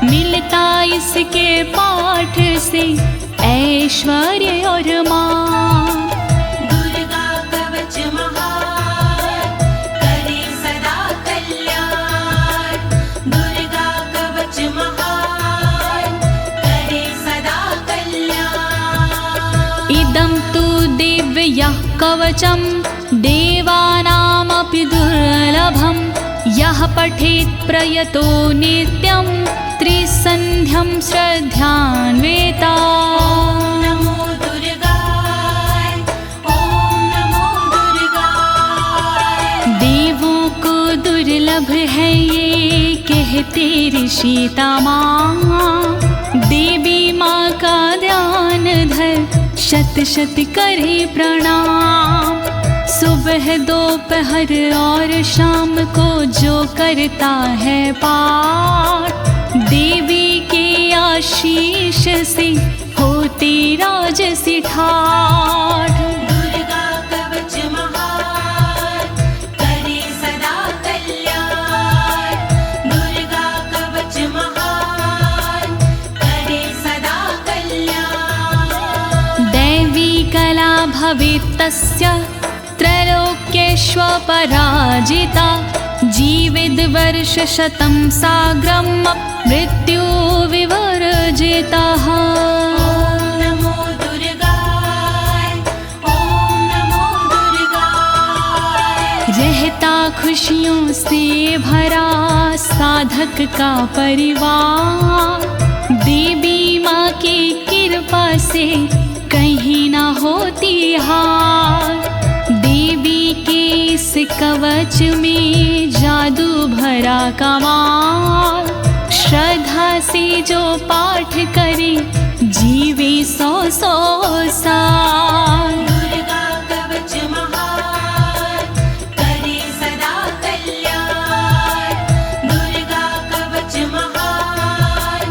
मिलता इसके पाठ से ऐश्वर्य और मान। दुर्गा कवच महान, करे सदा कल्याण। दुर्गा कवच महान, करे सदा कल्याण। इदं तु दिव्यः कवचं देवानामपि दुर्लभं, यः पठेत् प्रयतो नित्यं त्रिसन्ध्यं श्रद्धान्विता। नमो दुर्गाय, ओम नमो दुर्गाय। देवों को दुर्लभ है ये कहते ऋषि तमाम, देवी माँ का ध्यान धर शत शत करे प्रणाम। सुबह दोपहर और शाम को जो करता है पाठ, देवी के आशीष से होती राजसी ठाठ। दुर्गा कवच महान, करे सदा कल्याण। दुर्गा कवच महान, करे सदा कल्याण। दैवी कला भवेत् तस्य त्रैलोक्येष्वपराजिता, जीवेद् वर्षशतं साग्रं मृत्यु विवर्जितः। ॐ नमो दुर्गाय, ॐ नमो दुर्गाय। रहता खुशियों से भरा साधक का परिवार, देवी माँ की कृपा से कहीं ना होती हार। देवी के इस कवच में जादू भरा कमाल, श्रद्धा से जो पाठ करे जीवे 100 साल। दुर्गा कवच महान, करे सदा कल्याण। दुर्गा कवच महान,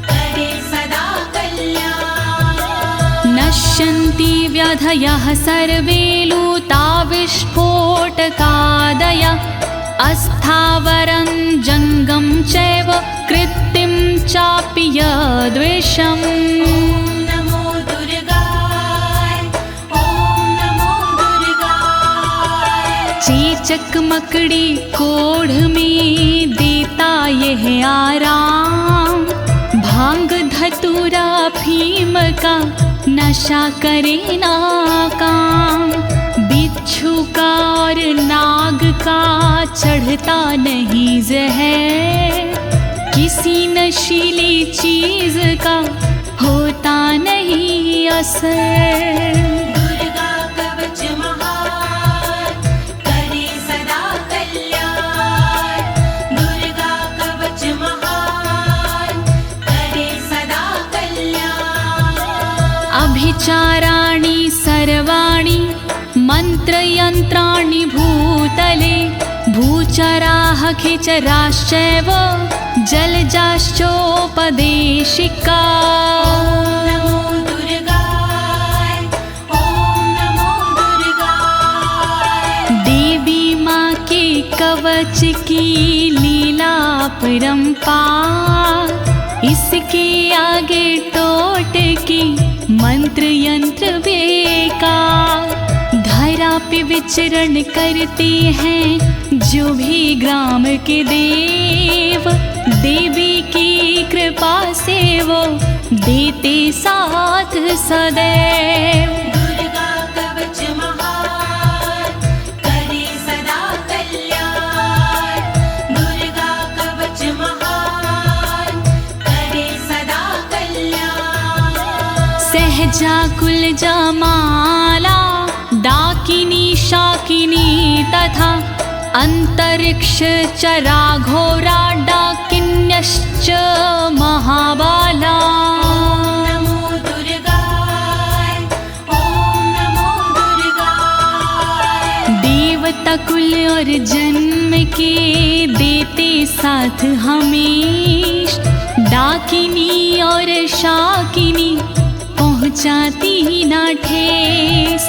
करे सदा कल्याण। नश्यन्ति व्याधयः सर्वे लूता विस्फोटकादय, अस्थावरं जङ्गं चैव कृत्तिं चापि यद्विषम्। ॐ नमो दुर्गाय, ॐ नमो दुर्गाय। चेचक मकड़ी कोढ़ में देता यह आराम, भांग धतूरा भीम का नशा करे ना काम। बिच्छू का और नाग का चढ़ता नहीं जहर, किसी नशीली चीज का होता नहीं असर। दुर्गा कवच महान, करे सदा कल्याण। दुर्गा कवच महान, करे सदा कल्याण। अभिचाराणि सर्वाणि मंत्रयंत्राणि भूतले, भूचराः खिचराश्चैव जलजाश्चोपदेशिका। नमो दुर्गाय, ॐ नमो दुर्गाय। देवी माँ के कवच की लीला परंपार, इसके आगे टोटके मंत्र यंत्र बेकार। धरा पे विचरण करते हैं जो भी ग्राम के देव, देवी की कृपा से वो देते साथ सदैव। दुर्गा कवच महान, करे सदा कल्याण। दुर्गा कवच महान, करे सदा कल्याण। सहजा कुलजा माला, डाकिनी शाकिनी तथा अंतरिक्ष चरा घोरा, डाकिन्यश्च महाबाला। नमो दुर्गाय, ॐ नमो दुर्गाय। देवता कुल और जन्म के देते साथ हमेश, डाकिनी और शाकिनी पहुँचाती ना ठेस।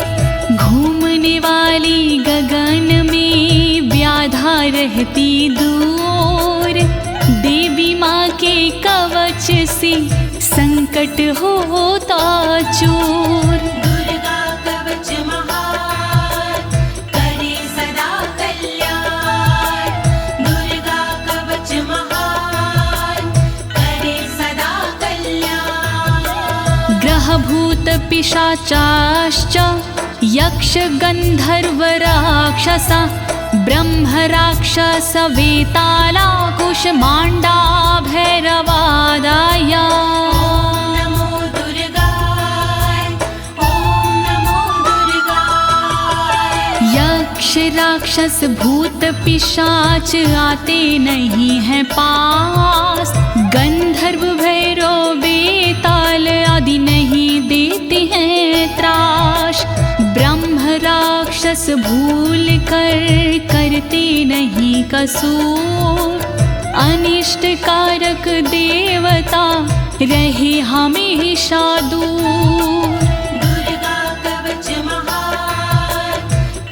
घूमने वाली गगन में व्याधा रहती दूर। देवी माँ के कवच से संकट होता चूर। दुर्गा कवच महान करे सदा कल्याण। दुर्गा कवच महान करे सदा कल्याण। ग्रह भूत पिशाचाश्च यक्ष गंधर्व राक्षसा ब्रह्म राक्षस वेताला कुष्मांडा भैरवादाय। ॐ नमो दुर्गाय ॐ नमो दुर्गाय। यक्ष राक्षस भूत पिशाच आते नहीं हैं पास। गंधर्व भैरव बेताल आदि नहीं देते हैं त्रास। ब्रह्म राक्षस भूल कर करते नहीं कसूर। अनिष्ट कारक देवता रहे हमेशा दूर। दुर्गा कवच महान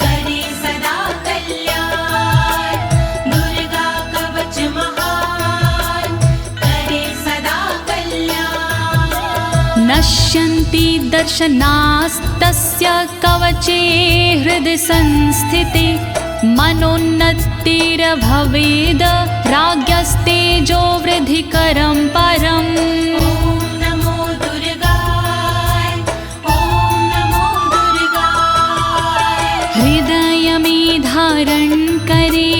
करे सदा कल्याण। दुर्गा कवच महान करे सदा कल्याण। नश्यन्ति दर्शनास्तस्य कवचे हृदय संस्थिते। मनोन्नतिर्भवेद राज्ञस्तेजो वृद्धिकरं परम्। ॐ नमो दुर्गाय ॐ नमो दुर्गाय। हृदय में धारण करे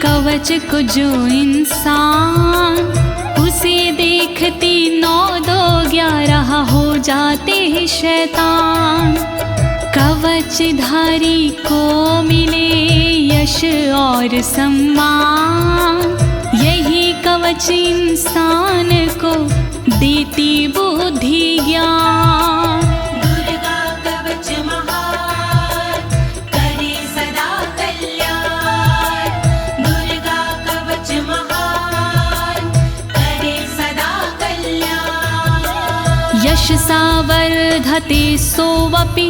कवच को जो इंसान, उसे देखती 9 2 11 हो जाते हैं शैतान। कवचधारी को मिले यश और सम्मान। यही कवच इंसान को देती बुद्धि ज्ञान। दुर्गा कवच महान करे सदा कल्याण। दुर्गा कवच महान करे सदा कल्याण। यशसा वर्धते सोऽपि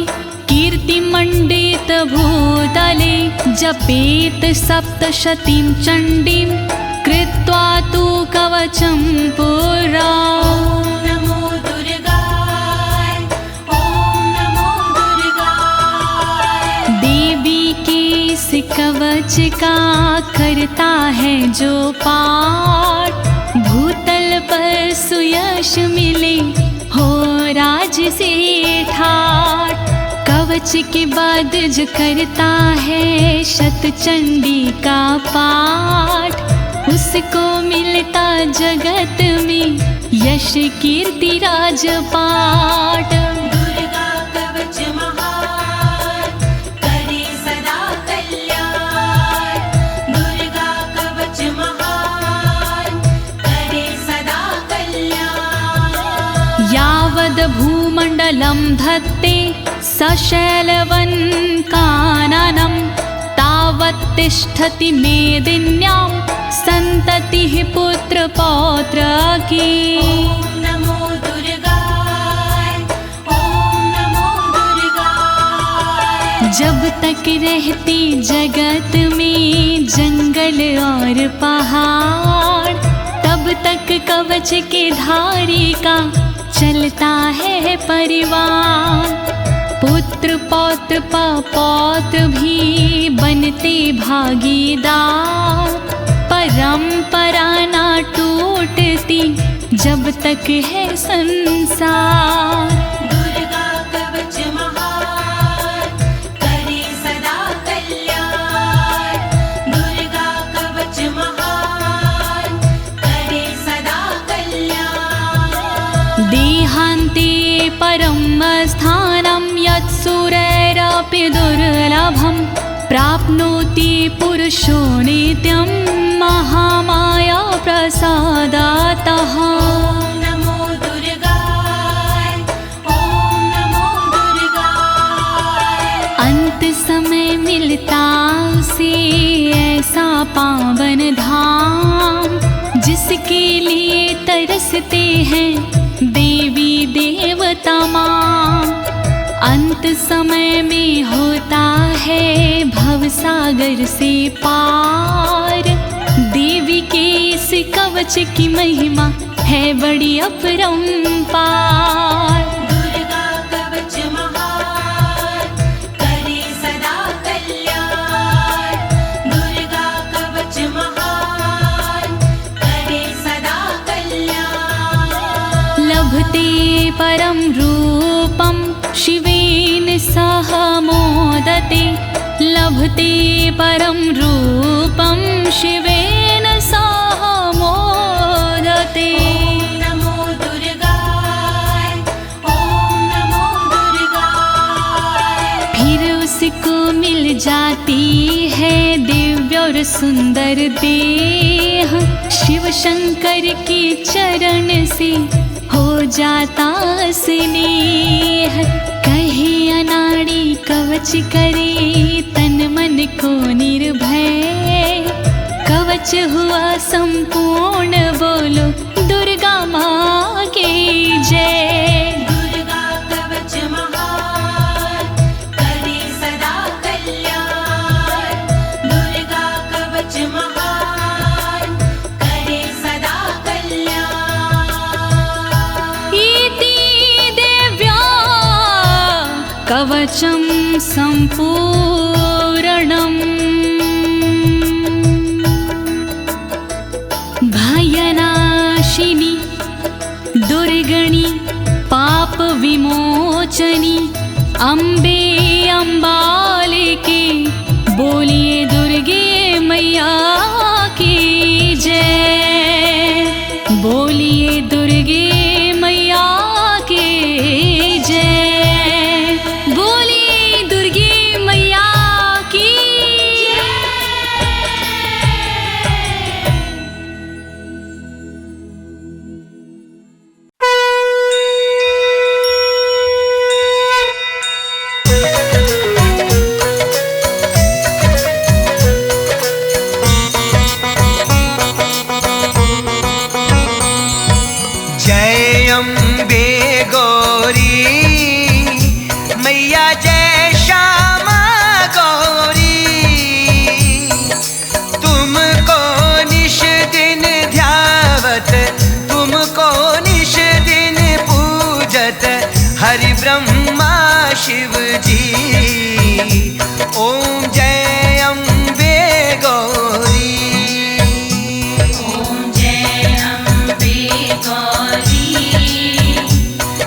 कीर्तिमण्डित भूतले। जपेत सप्तशतीं चण्डीं कृत्वा तु कवचं पुरा। ॐ नमो दुर्गाय ॐ नमो दुर्गाय। देवी के इस कवच का करता है जो पाठ, भूतल पर सुयश मिले हो राज से ठाठ। कवच के बाद जो करता है शतचंडी का पाठ, उसको मिलता जगत में यश कीर्ति राजपाट। दुर्गा कवच महान करे सदा कल्याण। दुर्गा कवच महान करे सदा कल्याण। यावद् भूमण्डलं धत्ते सशैलवन्काननं, तावत् तिष्ठति मेदिन्यां सन्ततिः पुत्रपौत्रकी। ॐ नमो दुर्गाय ॐ नमो दुर्गाय। जब तक रहती जगत में जंगल और पहाड़, तब तक कवच के धारी का चलता है परिवार। पुत्र पौत्र पौत्र भी बनते भागीदार। परंपरा ना टूटती जब तक है संसार। दुर्गा कवच महान करे सदा कल्याण। दुर्गा कवच महान करे सदा कल्याण। देहान्ते परम स्थानं यत्सुरैरपि दुर्लभं, प्राप्नोति पुरुषो नित्यं महामाया प्रसादातः। ॐ नमो दुर्गाय ॐ नमो दुर्गाय। अंत समय मिलता उसे ऐसा पावन धाम, जिसके उसके लिए तरसते हैं देवी देवता माँ। अंत समय में होता है भवसागर से पार। देवी के इस कवच की महिमा है बड़ी अपरंपार। दुर्गा कवच महान करे सदा कल्याण। दुर्गा कवच महान करे सदा कल्याण। लभते परम रूपम शिवेन सह मोदते। लभते परम रूपम शिवेन सह मोदते। नमो दुर्गाय ओम नमो दुर्गाय। फिर उसको मिल जाती है दिव्य और सुंदर देह। शिव शंकर के चरण से हो जाता स्नेह। कहे अनाड़ी कवच करे तन मन को निर्भय। कवच हुआ संपूर्ण बोलो दुर्गा माँ की जय। दुर्गा कवच महान करे सदा कल्याण। दुर्गा कवच महान करे सदा कल्याण। इति देव्या कवचं सम्पूर्णम्। भयनाशिनी दुर्गणि पाप विमोचनी अम्बे अम्बालिके। बोलिए दुर्गे मैया की जय। बोलिए दुर्गे मैया की जय। बोलिए दुर्गे मैया की जय अम्बे गौरी मैया जय श्यामा गौरी। तुमको निश दिन ध्यावत तुमको निश दिन पूजत हरि ब्रह्मा शिव जी। ओम जय अम्बे गौरी। ओम जय अम्बे गौरी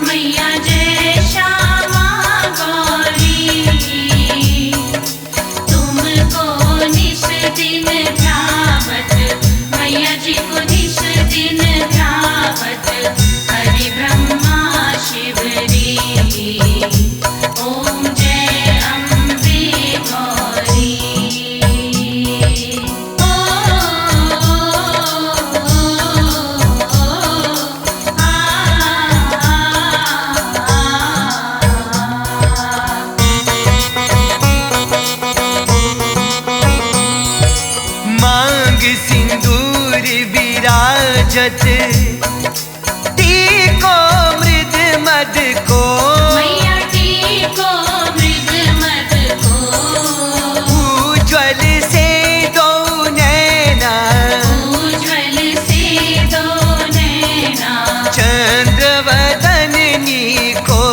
मैया जय श्यामा गौरी। तुमको निश दिन ध्यावत मैया जी को निश दिन ध्यावत हरि ब्रह्मा शिव री। ओम जय अम्बे गौरी। मांग सिंदूर विराजत टीको मृद मद को। मैया टीको मृग मद को। उज्ज्वल से दो नैना उज्ज्वल से दो नैना। चंद्रवदनी को।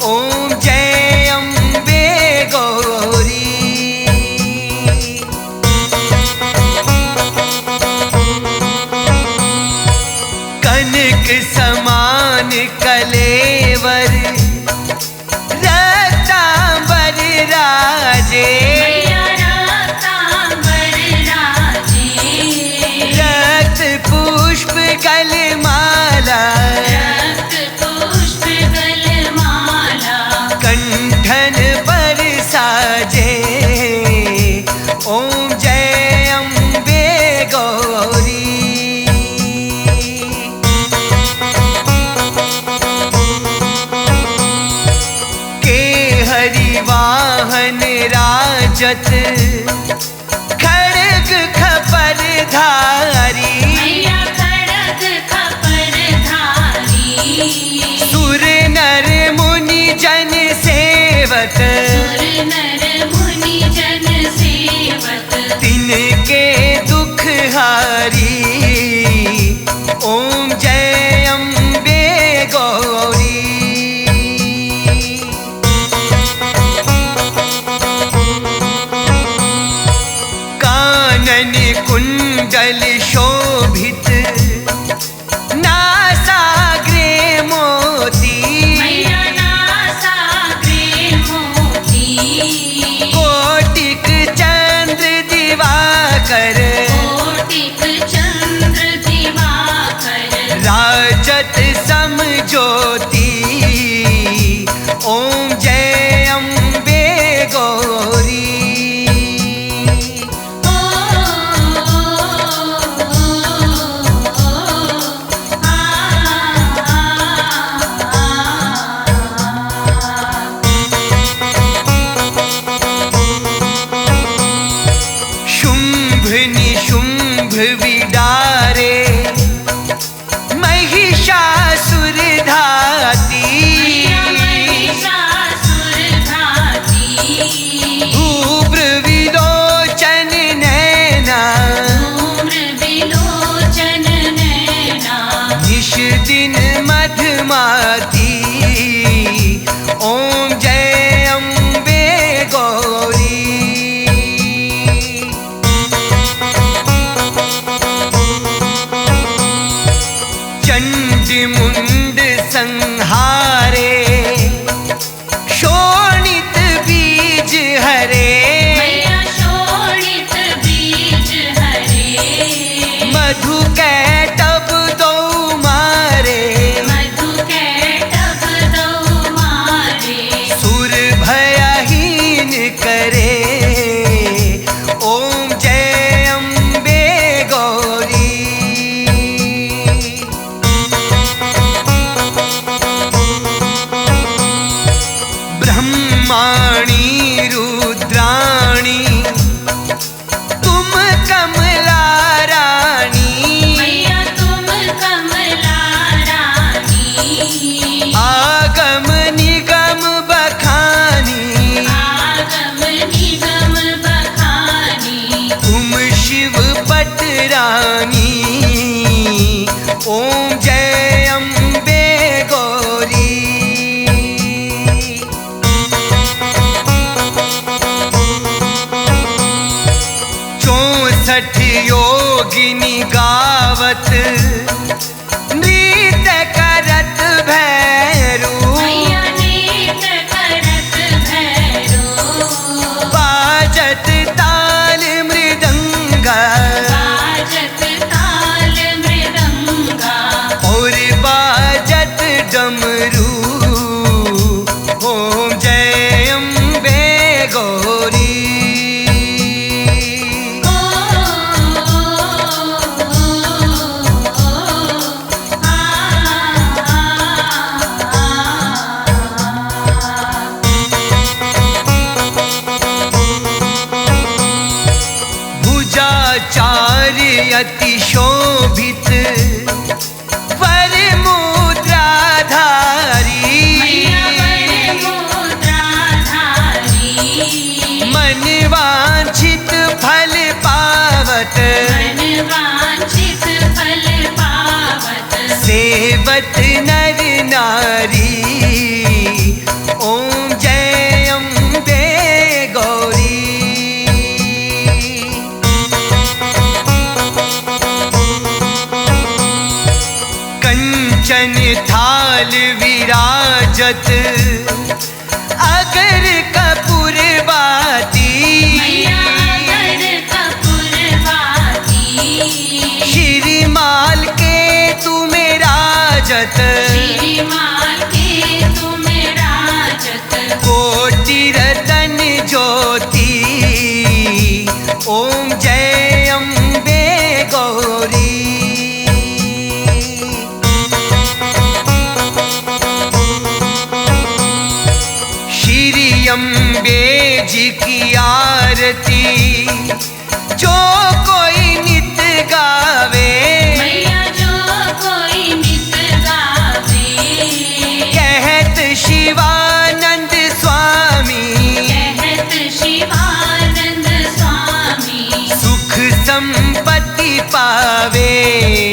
ओम जय अम्बे गौरी। कनक समान कलेवर रतांबर राजे। मैया रतांबर राजे। रक्त पुष्प गलमाला रक्त पुष्प गलमाला। कंठन पर साजे। ओम जय अम्बे गौरी। के हरि वाहन राजत खड़ग खपर धारी। जिनके दुख हारी ओम जय अम्बे गौरी। कानन कुंडल शोभित नासाग्रे मोती मैया नासाग्रे मोती कोटिक चंद्र दिवाकर कोटिक चंद्र दिवाकर राजत सम ज्योति ओम जय अम्बे गौरी। शुंभ निशुंभ विडारे महिषासुर धाती महिषासुर घाती धूम्र विलोचन नैना धूम्र विलोचन नैना निश दिन मधुमाती ओम जय अम्बे गौरी। चंडी मुंड संहारे शोणित बीज हरे मैया शोणित बीज हरे मधु कैटभ दो मारे मधु कैटभ दो मारे सुर भयहीन करे ओम जय अम्बे गौरी। ब्रह्माणी रुद्राणी तुम कमला रानी मैया तुम कमला रानी आगम निगम बखानी आगम निगम बखानी तुम शिव पटरानी ओम जय अम्बे गौरी। 64 योगिनी गावत नृत्य करत भैरू मैया नृत्य करत भैरो बाजत ताल मृदंगा बाजत ताल मृदंगा और बाजत डमरू ओम जय अम्बे गौरी। भुजाचार्य अति शोभित वर मुद्राधारी मैया वर मुद्राधारी मन वांछित फल पावत मन वांछित फल पावत सेवत नर नारी ओम जय अम्बे गौरी। कंचन थाल विराजत अगर कपूर बाती मैया अगर कपूरवाती श्रीमाल के तुम्हें राजत श्रीमाल के तुम राजत कोटि रतन ज्योति ओम जय अम्बे गौरी। श्री अम्बे जी की आरती जो कोई नित गावे मैया जो कोई नित गावे के